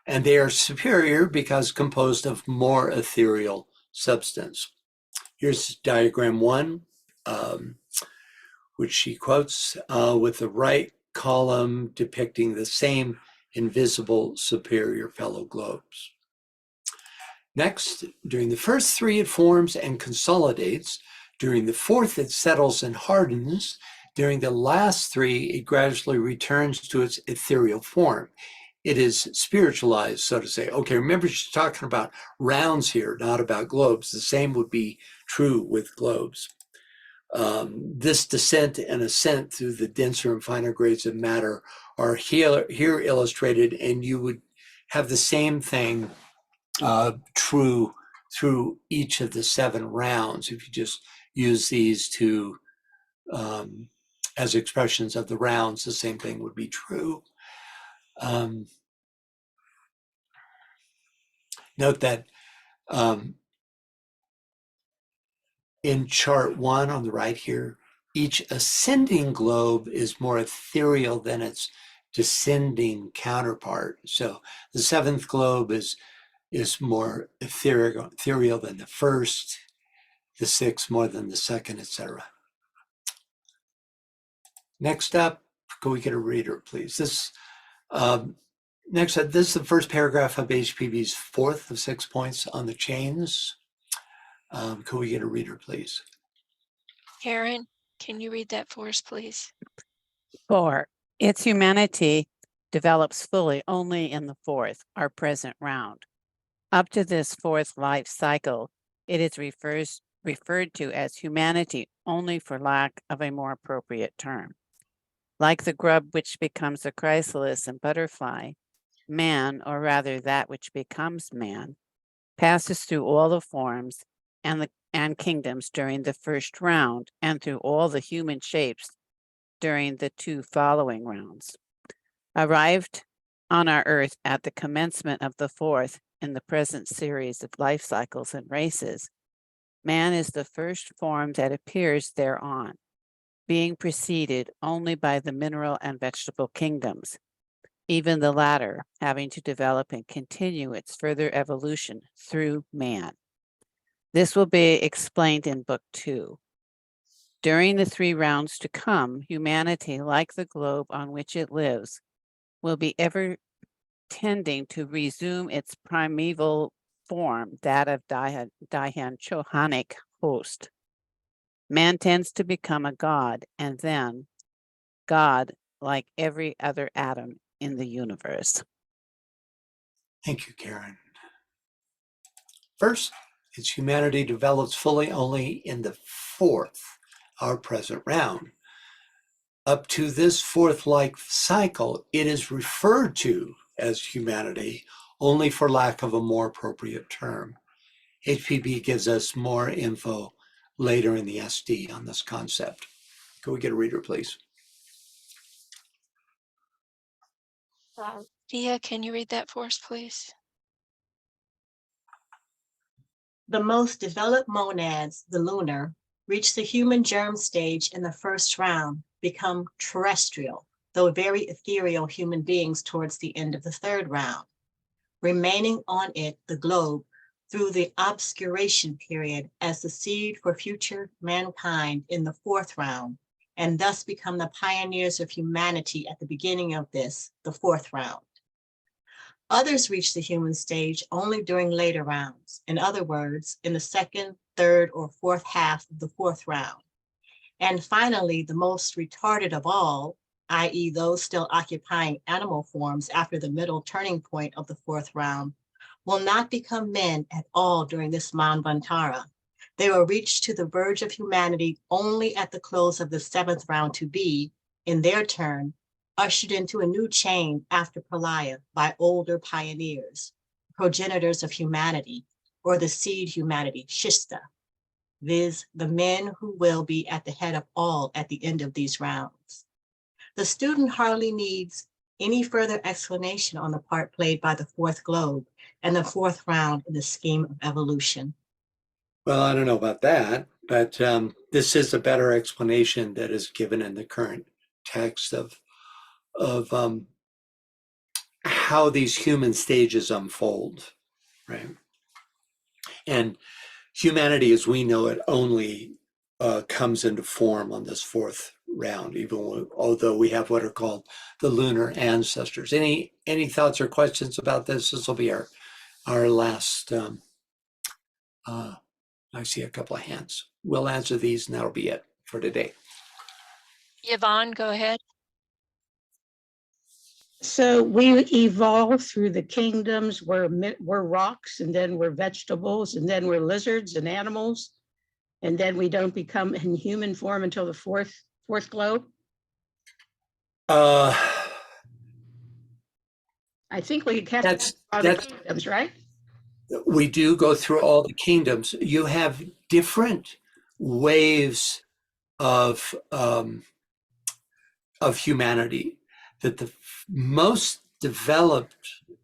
And they are superior because composed of more ethereal substance. Here's diagram 1, which she quotes with the right column depicting the same invisible superior fellow globes. Next, during the first 3, it forms and consolidates. During the 4th, it settles and hardens. During the last 3, it gradually returns to its ethereal form. It is spiritualized, so to say. Okay, remember she's talking about rounds here, not about globes. The same would be true with globes. This descent and ascent through the denser and finer grades of matter are here illustrated, and you would have the same thing true through each of the 7 rounds. If you just use these to as expressions of the rounds, the same thing would be true. Note that in chart 1 on the right here, each ascending globe is more ethereal than its descending counterpart. So the 7th globe is more ethereal than the 1st, the 6th more than the 2nd, etc. Next up, can we get a reader, please? This next up, this is the first paragraph of HPB's 4th of 6 points on the chains. Can we get a reader, please? Karen, can you read that for us, please? 4. Its humanity develops fully only in the 4th, our present round. Up to this 4th life cycle, it is referred to as humanity only for lack of a more appropriate term. Like the grub which becomes a chrysalis and butterfly, man, or rather that which becomes man, passes through all the forms and kingdoms during the first round and through all the human shapes during the 2 following rounds. Arrived on our Earth at the commencement of the 4th in the present series of life cycles and races, man is the first form that appears thereon, being preceded only by the mineral and vegetable kingdoms, even the latter having to develop and continue its further evolution through man. This will be explained in Book 2. During the 3 rounds to come, humanity, like the globe on which it lives, will be ever tending to resume its primeval form, that of Chohanic host. Man tends to become a god, and then God like every other atom in the universe. Thank you, Karen. First, its humanity develops fully only in the 4th, our present round. Up to this 4th life cycle, it is referred to as humanity only for lack of a more appropriate term. HPB gives us more info later in the SD on this concept. Can we get a reader, please? Thea, can you read that for us, please? The most developed monads, the lunar, reach the human germ stage in the first round, become terrestrial, though very ethereal human beings towards the end of the 3rd round, remaining on it, the globe, through the obscuration period as the seed for future mankind in the 4th round, and thus become the pioneers of humanity at the beginning of this, the 4th round. Others reach the human stage only during later rounds. In other words, in the second, third, or fourth half of the fourth round. And finally, the most retarded of all, i.e. those still occupying animal forms after the middle turning point of the fourth round, will not become men at all during this Manvantara. They will reach to the verge of humanity only at the close of the seventh round to be, in their turn, ushered into a new chain after Pralaya by older pioneers, progenitors of humanity, or the seed humanity, Shista, viz. The men who will be at the head of all at the end of these rounds. The student hardly needs any further explanation on the part played by the fourth globe and the fourth round in the scheme of evolution. Well, I don't know about that, but this is a better explanation that is given in the current text of how these human stages unfold, right? And humanity as we know it only comes into form on this fourth round, although we have what are called the lunar ancestors. Any thoughts or questions about this? This will be our last, I see a couple of hands. We'll answer these and that'll be it for today. Yvonne, go ahead. So we evolve through the kingdoms where we're rocks, and then we're vegetables, and then we're lizards and animals, and then we don't become in human form until the fourth globe. I think we have that's kingdoms, right? We do go through all the kingdoms. You have different waves of humanity. That the most developed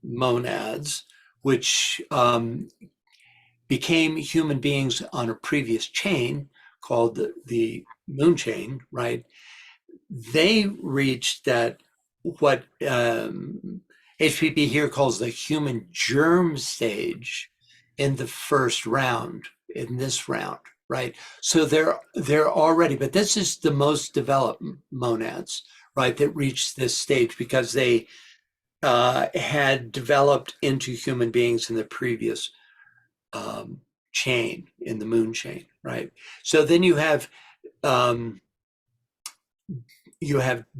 monads, which became human beings on a previous chain called the moon chain, right? They reached that what HPP here calls the human germ stage in the first round, in this round, right? So they're already, but this is the most developed monads, right, that reached this stage because they had developed into human beings in the previous chain, in the moon chain, right? So then you have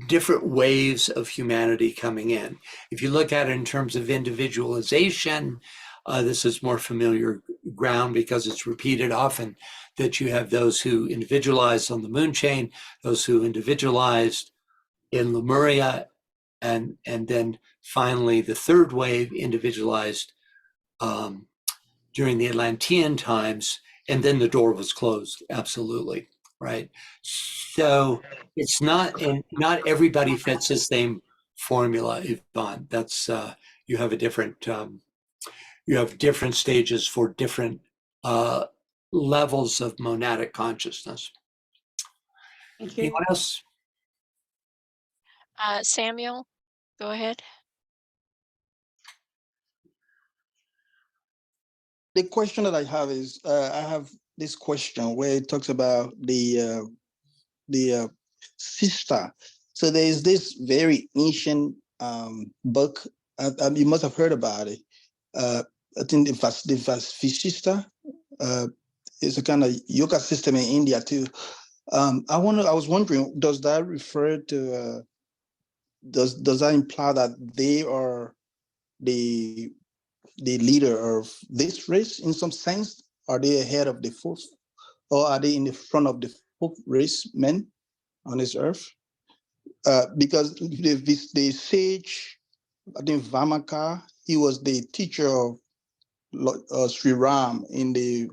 different waves of humanity coming in. If you look at it in terms of individualization, this is more familiar ground because it's repeated often, that you have those who individualized on the moon chain, those who individualized in Lemuria, and then finally the third wave individualized during the Atlantean times, and then the door was closed, absolutely, right? So it's not everybody fits the same formula, Yvonne. That's you have a different you have different stages for different levels of monadic consciousness. Thank you. Anyone else? Samuel, go ahead. The question that I have is, I have this question where it talks about the sister. So there is this very ancient book. You must have heard about it. I think the Vasishta is a kind of yoga system in India too. I was wondering, does that refer to? Does that imply that they are the leader of this race in some sense? Are they ahead of the fourth, or are they in the front of the fourth race men on this earth? Because the sage, I think Vamaka, he was the teacher of Sri Ram in the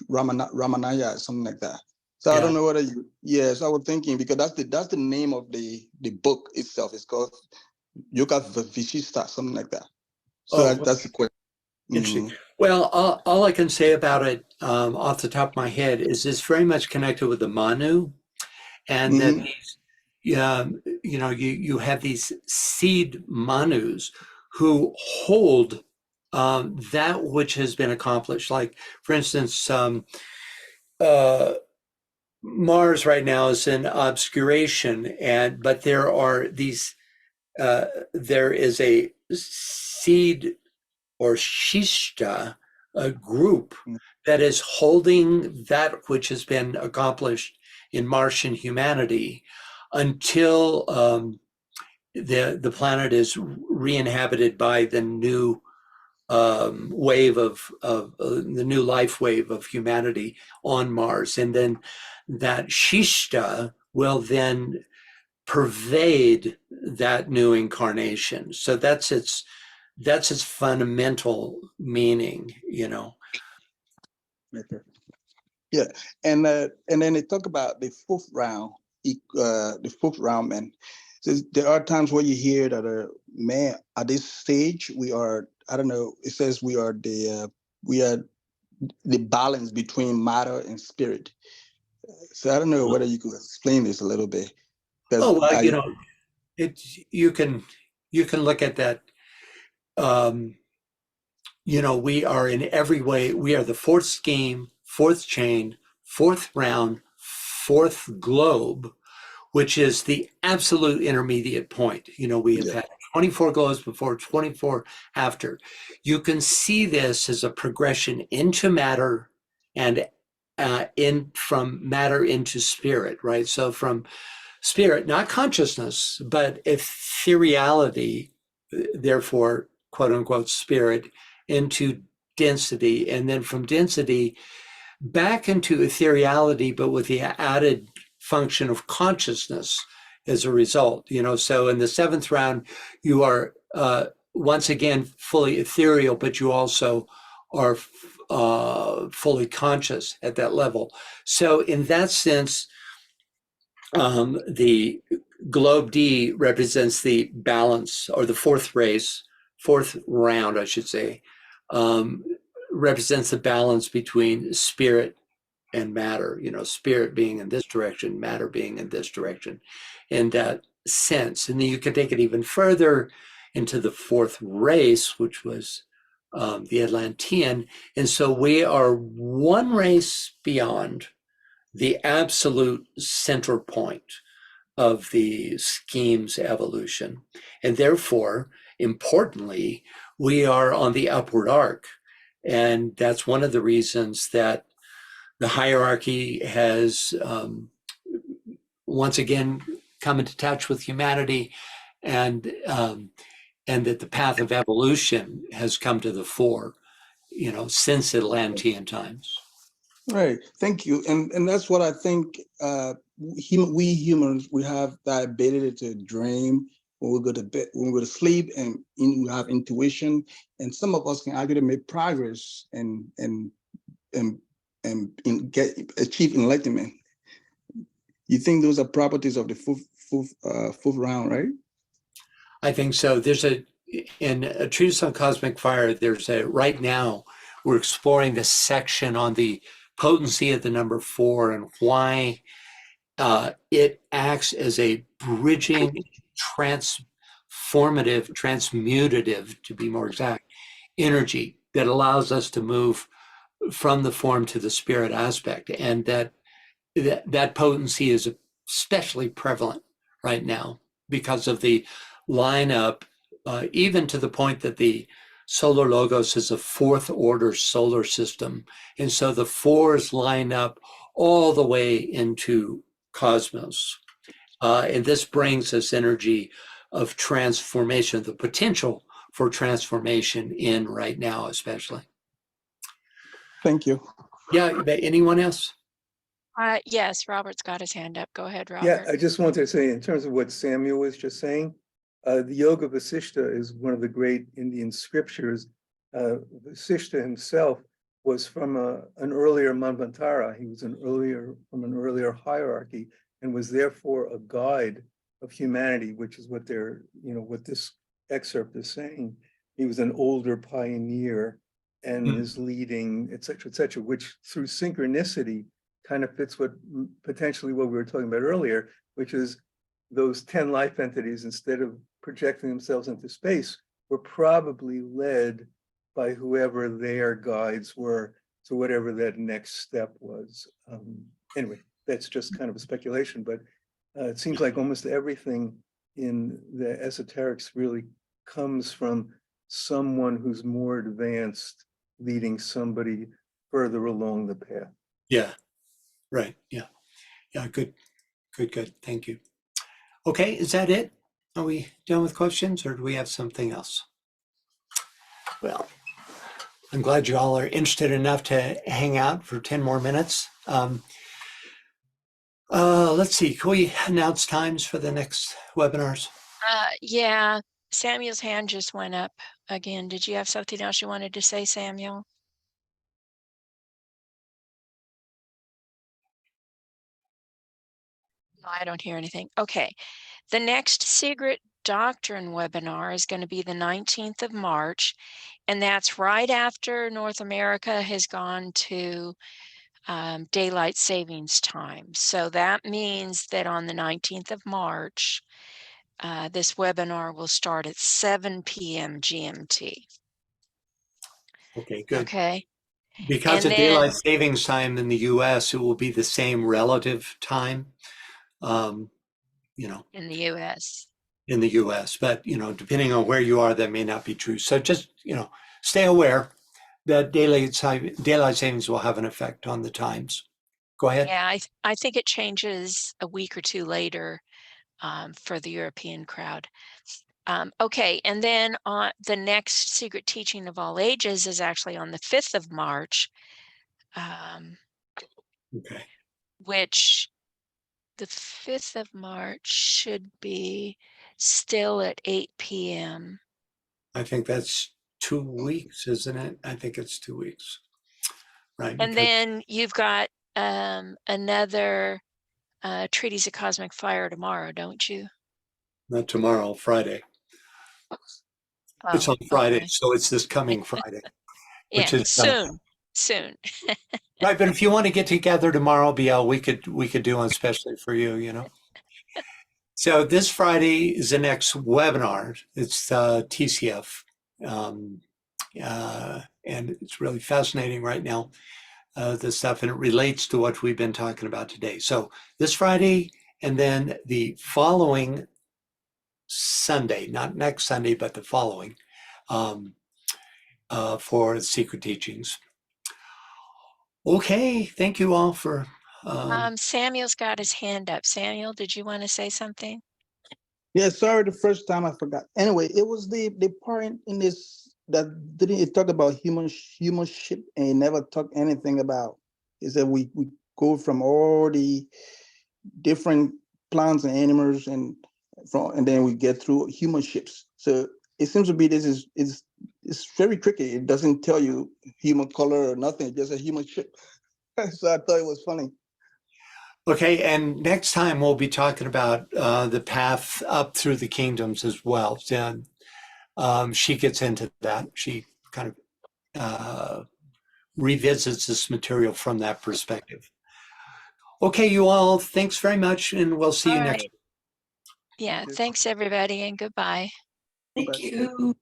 Ramanaya, something like that. So yeah. I don't know whether you, yes, I was thinking, because that's the name of the book itself. It's called Yoga Vishista, something like that. So that's the question. Interesting. Well, all I can say about it off the top of my head is it's very much connected with the Manu, and that these, you have these seed Manus who hold that which has been accomplished. Like, for instance, Mars right now is in obscuration, but there are these. There is a seed or shishta, a group that is holding that which has been accomplished in Martian humanity until the planet is re-inhabited by the new wave of the new life wave of humanity on Mars, and then that shishta will then pervade that new incarnation. So that's its fundamental meaning, you know. Okay. Yeah, and then they talk about the fourth round, man. So there are times where you hear that man, at this stage we are, I don't know, it says we are the balance between matter and spirit. So I don't know whether you could explain this a little bit. Oh, well, you know, you can look at that. You know, we are in every way, we are the fourth scheme, fourth chain, fourth round, fourth globe, which is the absolute intermediate point. You know, we have had 24 globes before, 24 after. You can see this as a progression into matter and from matter into spirit, right? So from spirit, not consciousness, but ethereality, therefore, quote unquote, spirit, into density, and then from density back into ethereality, but with the added function of consciousness as a result. You know, so in the seventh round, you are once again fully ethereal, but you also are fully conscious at that level. So in that sense, the globe D represents the balance, or the fourth round, I should say, represents the balance between spirit and matter, you know, spirit being in this direction, matter being in this direction, in that sense. And then you can take it even further into the fourth race, which was the Atlantean. And so we are one race beyond the absolute center point of the scheme's evolution. And therefore, importantly, we are on the upward arc. And that's one of the reasons that the hierarchy has once again come into touch with humanity, and that the path of evolution has come to the fore, you know, since Atlantean times. Right. Thank you. And that's what I think. We humans, we have the ability to dream when we go to bed, when we go to sleep, and we have intuition. And some of us can actually make progress and achieve enlightenment. You think those are properties of the fourth round, right? I think so. In a treatise on cosmic fire, right now we're exploring this section on the potency of the number 4 and why it acts as a bridging, transmutative, to be more exact, energy that allows us to move from the form to the spirit aspect. And that potency is especially prevalent right now because of the lineup, even to the point that the solar logos is a fourth order solar system. And so the 4s line up all the way into cosmos. And this brings us energy of transformation, the potential for transformation in right now, especially. Thank you. Yeah, anyone else? Yes, Robert's got his hand up. Go ahead, Robert. Yeah, I just wanted to say, in terms of what Samuel was just saying, the Yoga Vasishta is one of the great Indian scriptures. Vasishta himself was from an earlier Manvantara. He was from an earlier hierarchy, and was therefore a guide of humanity, which is what what this excerpt is saying. He was an older pioneer and is leading, et cetera, which through synchronicity kind of fits potentially what we were talking about earlier, which is those 10 life entities, instead of projecting themselves into space, were probably led by whoever their guides were to whatever that next step was. Anyway, that's just kind of a speculation, but it seems like almost everything in the esoterics really comes from someone who's more advanced leading somebody further along the path. Yeah, right. Yeah. Yeah, good. Thank you. Okay, is that it? Are we done with questions, or do we have something else? Well, I'm glad you all are interested enough to hang out for 10 more minutes. Let's see, can we announce times for the next webinars? Yeah, Samuel's hand just went up again. Did you have something else you wanted to say, Samuel? No, I don't hear anything. Okay. The next Secret Doctrine webinar is going to be the 19th of March, and that's right after North America has gone to daylight savings time. So that means that on the 19th of March, this webinar will start at 7 p.m. GMT. Okay, good. Okay. Because And of daylight savings time in the US, it will be the same relative time, you know, in the US. in the US. But, you know, depending on where you are, that may not be true. So just, you know, stay aware that daylight savings will have an effect on the times. Go ahead. Yeah, I think it changes a week or two later for the European crowd. Okay, and then on the next Secret Teaching of All Ages is actually on the 5th of March, Okay. which the 5th of March should be still at 8 p.m. I think that's 2 weeks, isn't it? I think it's 2 weeks. Right. And then you've got another Treatise of Cosmic Fire tomorrow, don't you? Not tomorrow, Friday. It's on Oh, Friday, okay. so it's this coming Friday. Yeah, Which is soon. right. But if you want to get together tomorrow, BL, we could do one especially for you, you know. So this Friday is the next webinar. It's TCF. And it's really fascinating right now, this stuff, and it relates to what we've been talking about today. So this Friday, and then the following Sunday, not next Sunday, but the following, for Secret Teachings. Okay, thank you all for. Samuel's got his hand up. Samuel, did you want to say something? Yeah, sorry, the first time I forgot. Anyway, it was the part in this that didn't it talk about human ship and it never talk anything about is that we go from all the different plants and animals and then we get through human ships. So it seems to be it's very tricky. It doesn't tell you human color or nothing, just a human ship. So I thought it was funny. Okay, and next time we'll be talking about the path up through the kingdoms as well. Then she gets into that. She kind of revisits this material from that perspective. Okay, you all, thanks very much, and we'll see you next week. Yeah, thanks everybody, and goodbye. Thank you.